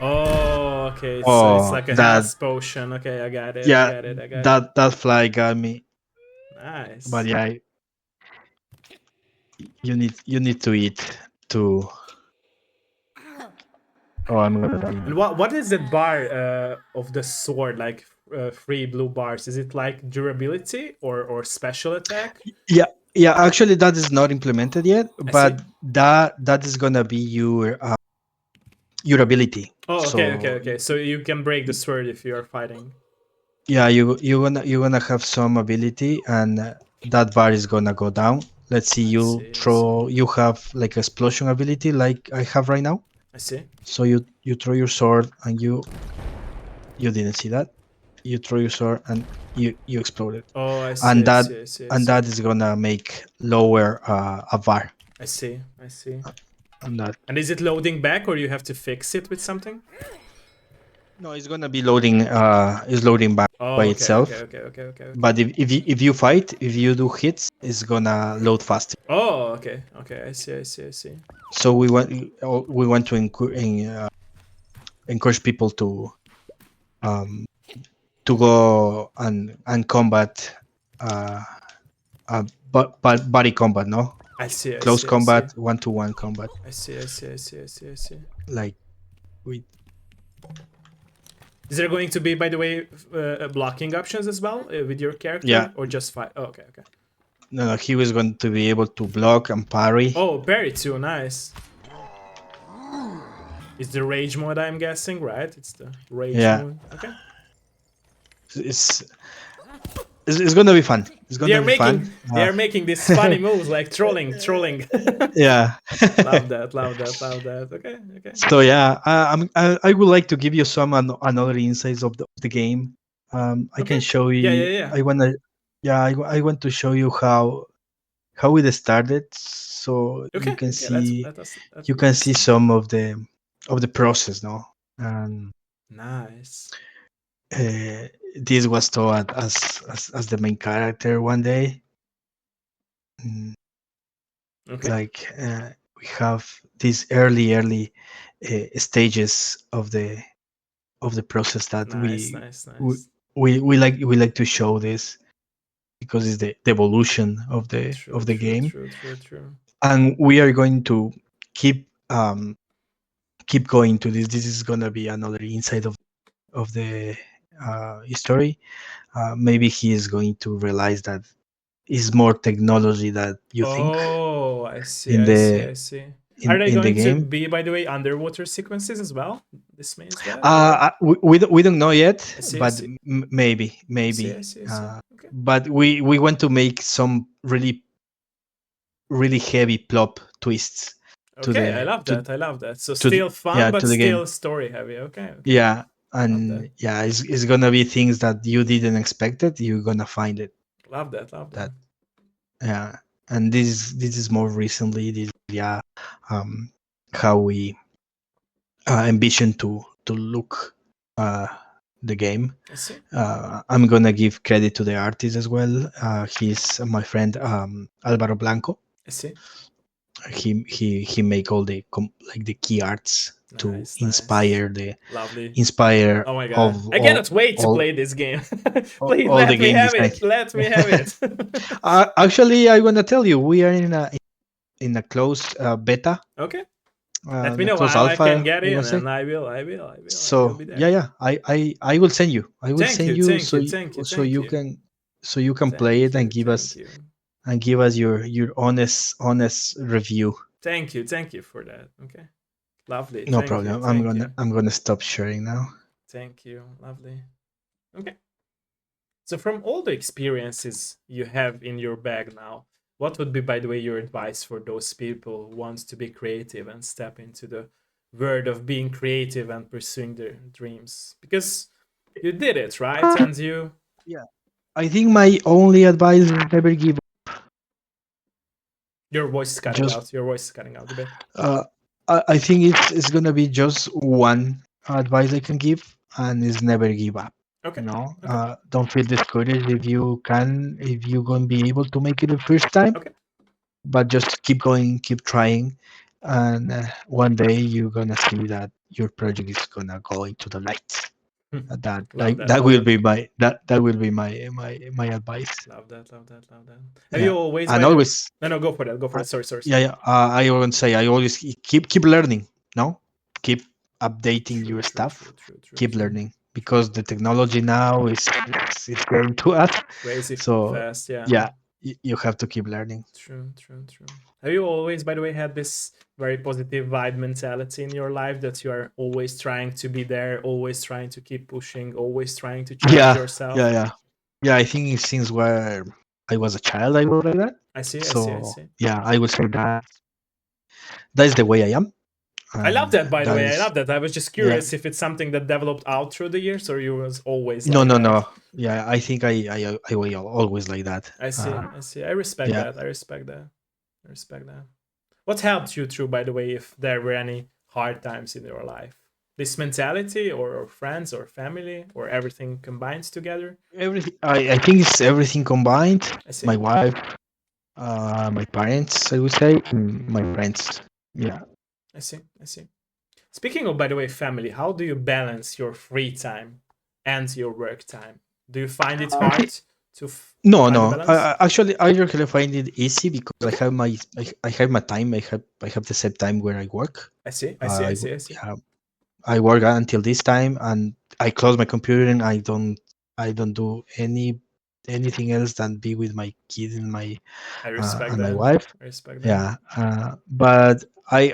Oh, okay, so it's Oh, like a that, health potion. Okay, I got it, I yeah, got it, I got it. that fly got me. But Nice. yeah, you need to eat to. Oh, I'm And gonna. what is that bar of the sword, like three blue bars? Is it like durability or special attack? Yeah, yeah. Actually, that is not implemented yet, I see. but that is gonna be your ability. Oh, okay, okay, So okay. So you can break the sword if you are fighting. yeah, you're gonna have some ability, and that bar is gonna go down. Let's see, I you see, I see, throw. You have like explosion ability, like I have right now. I see. So you throw your sword, and you didn't see that. You throw your sword, and you explode it, Oh, I see, and I that see, I see, I and see. that is gonna make lower a bar I see, I see. on that. And is it loading back or you have to fix it with something? No, it's gonna be loading. Is loading by Oh, okay, okay, itself. okay, okay, okay, okay. But if you fight, if you do hits, it's gonna load faster. Oh, okay, okay. I see, I see, I see. So we want to encourage people um, to go and combat, uh, but body combat, no, I see, I close see, I see. combat, 1-to-1 combat, I see, I see, I see, I see, I see. like with. Is there going to be, by the way, blocking options as well with your Yeah, character, or just fight? Oh, okay, okay. no, he was going to be able to block and parry. Oh, parry too, nice. It's the rage mode, I'm guessing, right? It's the rage Yeah, mode. Okay. it's it's gonna be fun. It's They gonna are be fun. making they are making these funny moves like trolling, trolling. Yeah. Love that, love that, love that. Okay, okay. So yeah, I would like to give you some another insights of the game. I can Okay. show Yeah, yeah, you. yeah. I wanna, yeah, I want to show you how it started, so Okay, okay. Let's let you me can let's see see. some of the process, no. And Nice. uh, this was taught as the main character one day. Mm, Okay. like we have these early stages of the process that Nice, nice, we nice. we like to show this because it's the evolution of the True, of the true, game, true, true, true. and we are going to keep keep going to this. This is gonna be another insight of the story. Maybe he is going to realize that is more technology that you think Oh, I see, in I see, the I see. Are they in the going to game. be, by the way, underwater sequences as well? This means that, or We don't know yet, I see, I but see, maybe I see, I maybe. see, I see. Okay, But we want to make some really heavy plot twists to okay, I the love that. I love that. So to the, still fun, yeah, but to the game. still story heavy. Okay, okay, Yeah, love that, and yeah, it's gonna be things that you didn't expect it. You're gonna find it. love that, love that. That Yeah, and this is more recently. This, yeah, um, how we envision to look uh the game. I see, I'm gonna give credit to the artist as well. He's my friend Alvaro Blanco. I see. He make all the like the key arts to Nice, nice, inspire the lovely. inspire Oh my god, of I cannot wait to all play this game. Please all the let me game have design. it. Let me have it. Actually, I wanna tell you, we are in a closed beta, Okay, let me the know closed how I can alpha. get I in, wanna say. and I will So be yeah, there. yeah, I will send you. I will Thank send you, you thank so you, thank you, so thank you you, can play thank it you, thank you, and give us your honest review. thank you for that. Okay, lovely. No Thank you, problem. thank you, I'm gonna stop sharing now. thank you, lovely. Okay, so from all the experiences you have in your bag now, what would be, by the way, your advice for those people who wants to be creative and step into the world of being creative and pursuing their dreams? Because you did it, right? And you, Yeah, I think my only advice is never give up. your voice is cutting Just out. Your voice is cutting out a bit. uh, I think it's gonna be just one advice I can give, and is never give up. Okay, okay, Don't feel discouraged if you can, if you're gonna be able to make it the first time, okay. but just keep going, keep trying, and one day you're gonna see that your project is gonna go into the light. Love that, That love will that. be that will be my advice. Love that, love that, love that. Have you Yeah, always, by and the way? always, No, no, go for that, go for uh, that. Sorry, sorry, yeah, sorry. yeah. I always say I always keep learning. No, keep updating True, your true, true, stuff. true, true, Keep true, learning true. because the technology now is getting to us. Crazy So fast, yeah. yeah, you have to keep learning. True, true, true. Have you always, by the way, had this very positive vibe mentality in your life that you are always trying to be there, always trying to keep pushing, always trying to challenge Yeah, yeah, yourself? yeah, yeah. I think it's since where I was a child, I was like that. I see, I see, I So see. yeah, I would say that is the way I am, I love and that, by the that way. I is, love that. I was just yeah. curious if it's something that developed out through the years or you was always No, like no, that. no. Yeah, I think I will always like that. I see, I see. I respect Yeah, that. I respect that. I respect that. What helped you through, by the way, if there were any hard times in your life? This mentality, or friends, or family, or everything combines together? everything. I think it's everything combined. I see. My wife, my parents, I would say, and my friends. Yeah. I see. I see. Speaking of, by the way, family, how do you balance your free time and your work time? Do you find it hard to No, find a no. balance? Actually, I usually find it easy because Okay. I have my time. I have the set time where I work. I see. I see. I see. I see. Yeah, I work until this time, and I close my computer, and I don't do anything else than be with my kids I respect and my that. wife. I respect that. Yeah, but I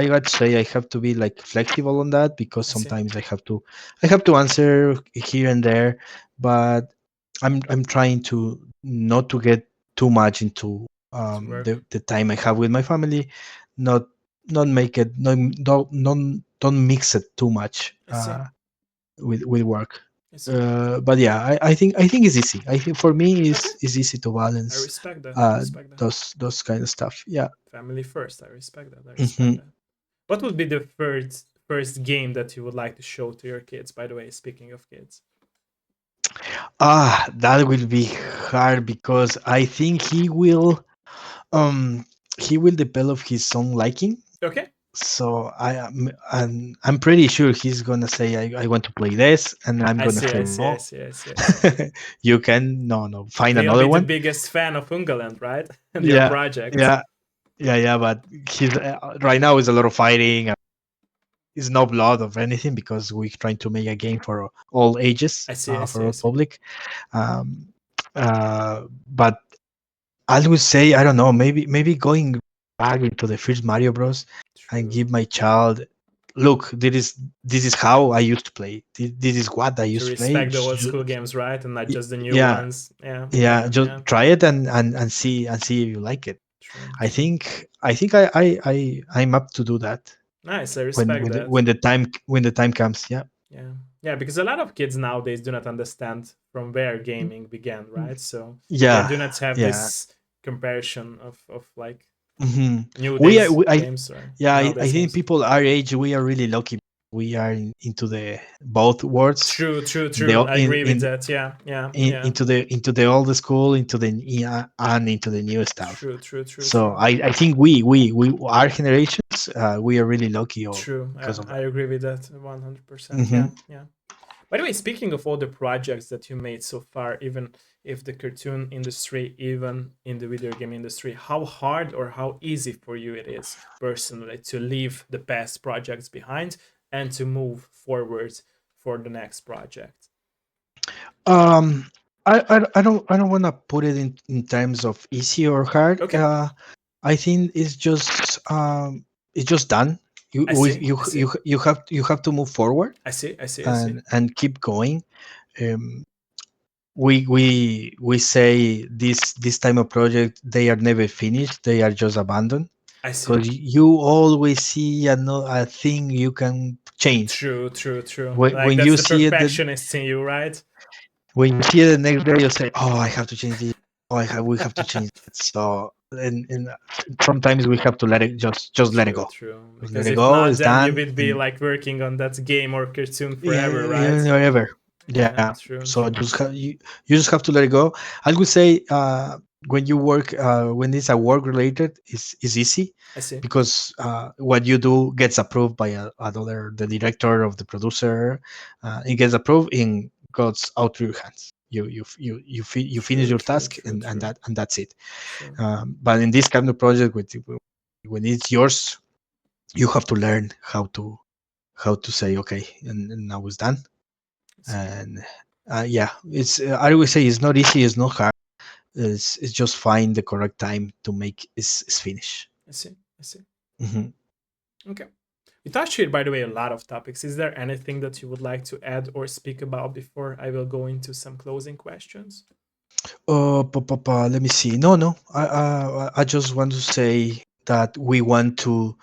got to say I have to be like flexible on that because I see. sometimes I have to answer here and there, but I'm trying to not to get too much into To work. the time I have with my family, not not make it don't mix it too much I see. with work. I see. But yeah, I think it's easy. I think for me Okay. is easy to I balance respect that. I respect that. those kind of stuff. Yeah. Family first. I respect that. I respect Hmm. that. What would be the first game that you would like to show to your kids? By the way, speaking of kids. That will be hard because I think um he will develop his own liking. Okay. So I'm pretty sure he's gonna say I want to play this, and I'm I gonna see. say I see. I no. see. I see. I see. You can no find He'll another be the one. biggest fan of Ungaland, right? And your Yeah, project. yeah, yeah. But he's right now is a lot of fighting. It's no blood of anything because we're trying to make a game for all ages, I see. I see. for I all see. public. But I would say I don't know. Maybe going. back into the first Mario Bros. And True. give my child, look, this is how I used to play. This is what I To used to play. respect the old school games, right, and not just the new Yeah, ones. Yeah, yeah. yeah, Just yeah. try it and see if you like it. True, I true. think I think I'm up to do that Nice. I when respect when the, that. when the time when the time comes. Yeah. Yeah, yeah. Because a lot of kids nowadays do not understand from where gaming began, right? So they Yeah. do not have Yeah. this comparison of like hmm new We are. days games or Yeah. I nowadays think games. people our age, we are really lucky. We are into the both worlds. True, true, In the true. I agree with in that. Yeah, yeah, in, yeah. into the old school, into the yeah, and into the new stuff. True, true, true, So true. I think we our generations, we are really lucky True. because of I that. agree with that 100%. hmm Yeah, yeah. By the way, speaking of all the projects that you made so far, even if the cartoon industry, even in the video game industry, how hard or how easy for you it is personally to leave the past projects behind and to move forward for the next project? Um, I don't want to put it in terms of easy or hard. Okay, I think it's just done. You I we, see, you I see, you have to move forward I see, I see, I see, and keep going. Um, we say this time of project, they are never finished. They are just abandoned I see. because you always see a thing you can change. True, true, true. Like When that's you the see it, perfectionist in you, right? when you see it the next day, you say, "Oh, I have to change this. Oh, we have to change that." So, and sometimes we have to let it just let it True, go. true. Just let Because it if go. not, It's then you done. would be And like working on that game or cartoon forever, yeah, right? whatever. Yeah. Yeah, true, So true. you just have to let it go. I would say when you work when it's a work related, is easy I see. because what you do gets approved by another the director of the producer. It gets approved and goes out to your hands. You finish True, your true, task true, and true. that's it. True. But in this kind of project, when it's yours, you have to learn how to say okay, and now it's done. I see. And yeah, it's I would say it's not easy, it's not hard. It's just find the correct time to make is finish. I see. I see. hmm Okay. We touched here, by the way, a lot of topics. Is there anything that you would like to add or speak about before I will go into some closing questions? Let me see. No. I just want to say that we want to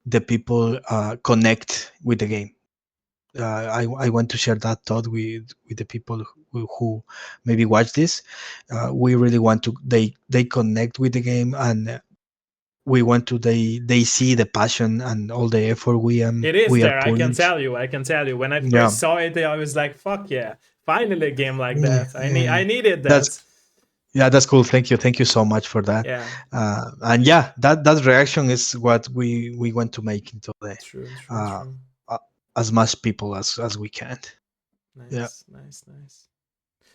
the people connect with the game. I want to share that thought with the people who maybe watch this. We really want to they connect with the game, and we want to they see the passion and all the effort It is we are there. I can putting. tell you. I can tell you. When I Yeah. first saw it, I was like, "Fuck yeah! Finally, a game like Yeah, that. yeah. I needed That's that." yeah, that's cool. Thank you so much for that. Yeah. And yeah, that reaction is what we want to make into the True. True. uh, True. uh, as much people as we can. Yeah. Nice. Nice. Nice.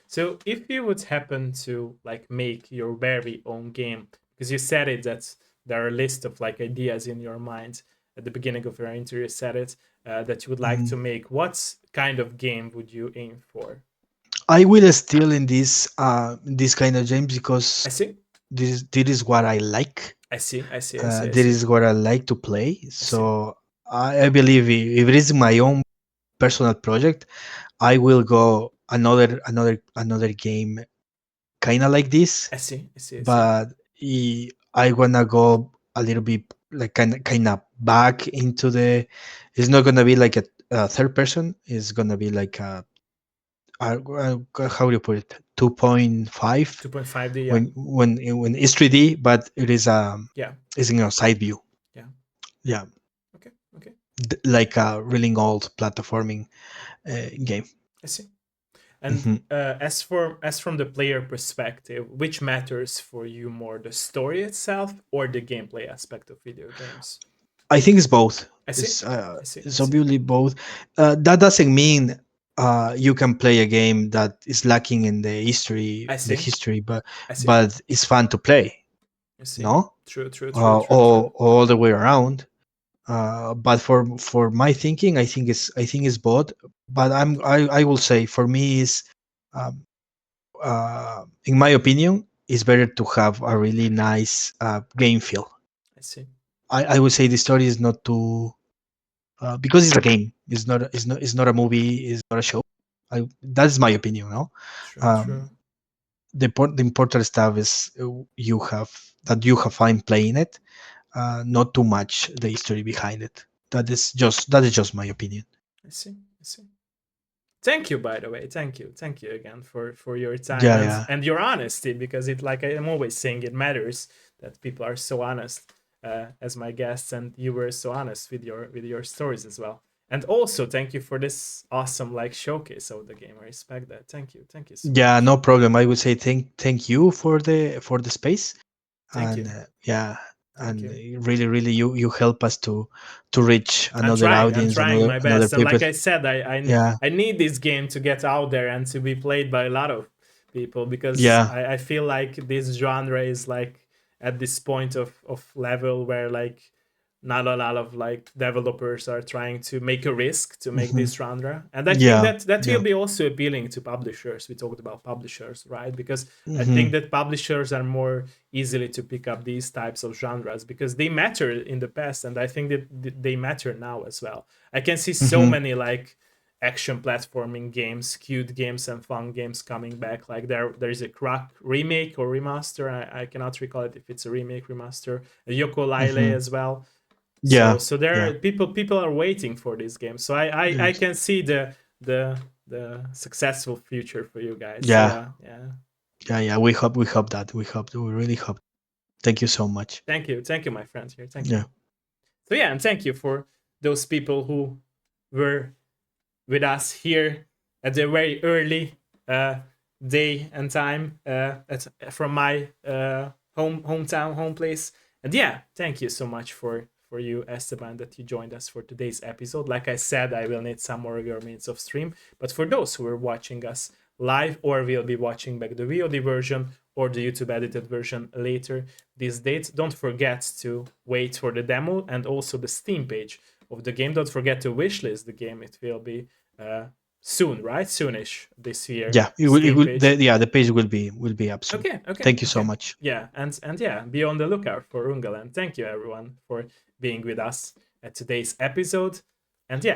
So, if you would happen to like make your very own game, because you said it that there are a list of like ideas in your mind at the beginning of your interview, you said it that you would like Mhm. to make. What kind of game would you aim for? I will still in this kind of games because I see. this is what I like. I see. I see. I see. I This see. is what I like to play. I see. So I believe if it is my own personal project, I will go another game kind of like this, I see. I see. I see. but I wanna go a little bit like kind of back into the. It's not gonna be like a third person. It's gonna be like how do you put it? 2.5 2.5D. Yeah. when it's 3D, but it is Yeah. is side view. Yeah. Yeah, Okay. Okay. like a really old platforming game. I see. And Mhm. as from the player perspective, which matters for you more, the story itself or the gameplay aspect of video games? I think it's both. I see. It's I see. I it's see. obviously both. That doesn't mean you can play a game that is lacking in I the see. history, I see. but it's fun to play. I see. No, True. True. True. True. True. all the way around. But for my thinking, I think it's both. But I will say for me is um, in my opinion, it's better to have a really nice game feel. see. I would say the story is not too because it's a game. It's not a movie. It's not a show. That's my opinion. No, True, um, true. the important stuff is you have fun playing it. Not too much the history behind it. That is just my opinion. I see. I see. Thank you, by the way. Thank you again for your time Yeah, yeah, and your honesty, because it, like I'm always saying, it matters that people are so honest as my guests, and you were so honest with your stories as well. And also, thank you for this awesome like showcase of the game. I respect that. Thank you so yeah. much. No problem. I would say thank you for the space, Thank and you, yeah, thank and you. really, really, you help us to reach I'm another trying. I'm audience, trying another my another best. And people. like I said, Yeah, I need this game to get out there and to be played by a lot of people, because yeah. I feel like this genre is like at this point of level where like not a lot of like developers are trying to make a risk to make Hmm. this genre. And I think Yeah, that that will yeah. be also appealing to publishers. We talked about publishers, right? Because I think Hmm. that publishers are more easily to pick up these types of genres because they matter in the past, and I think that they matter now as well. I can see so Hmm. many like action platforming games, cute games, and fun games coming back. Like there's a Crack remake or remaster. I cannot recall it if it's a remake remaster. A Yoko Laile Hmm. as well. Yeah, So there yeah, are people are waiting for this game. So I yes. can see the the successful future for you guys. So Yeah, yeah. yeah. We really hope. Thank you so much. Thank you, my friend here. Thank Yeah, you. So yeah, and thank you for those people who were with us here at the very early uh, day and time from my hometown, home place. And yeah, thank you so much for you, Esteban, that you joined us for today's episode. Like I said, I will need some more of your minutes of stream. But for those who are watching us live or will be watching back the VOD version or the YouTube edited version later this date, don't forget to wait for the demo and also the Steam page of the game. Don't forget to wishlist the game. It will be uh, soon, right? Soonish this year. yeah. It will. It Steam will. page. The page will be up soon. Okay, okay, Thank you so okay. much. Yeah, and yeah, be on the lookout for Ungaland. Thank you everyone for being with us at today's episode. And yeah,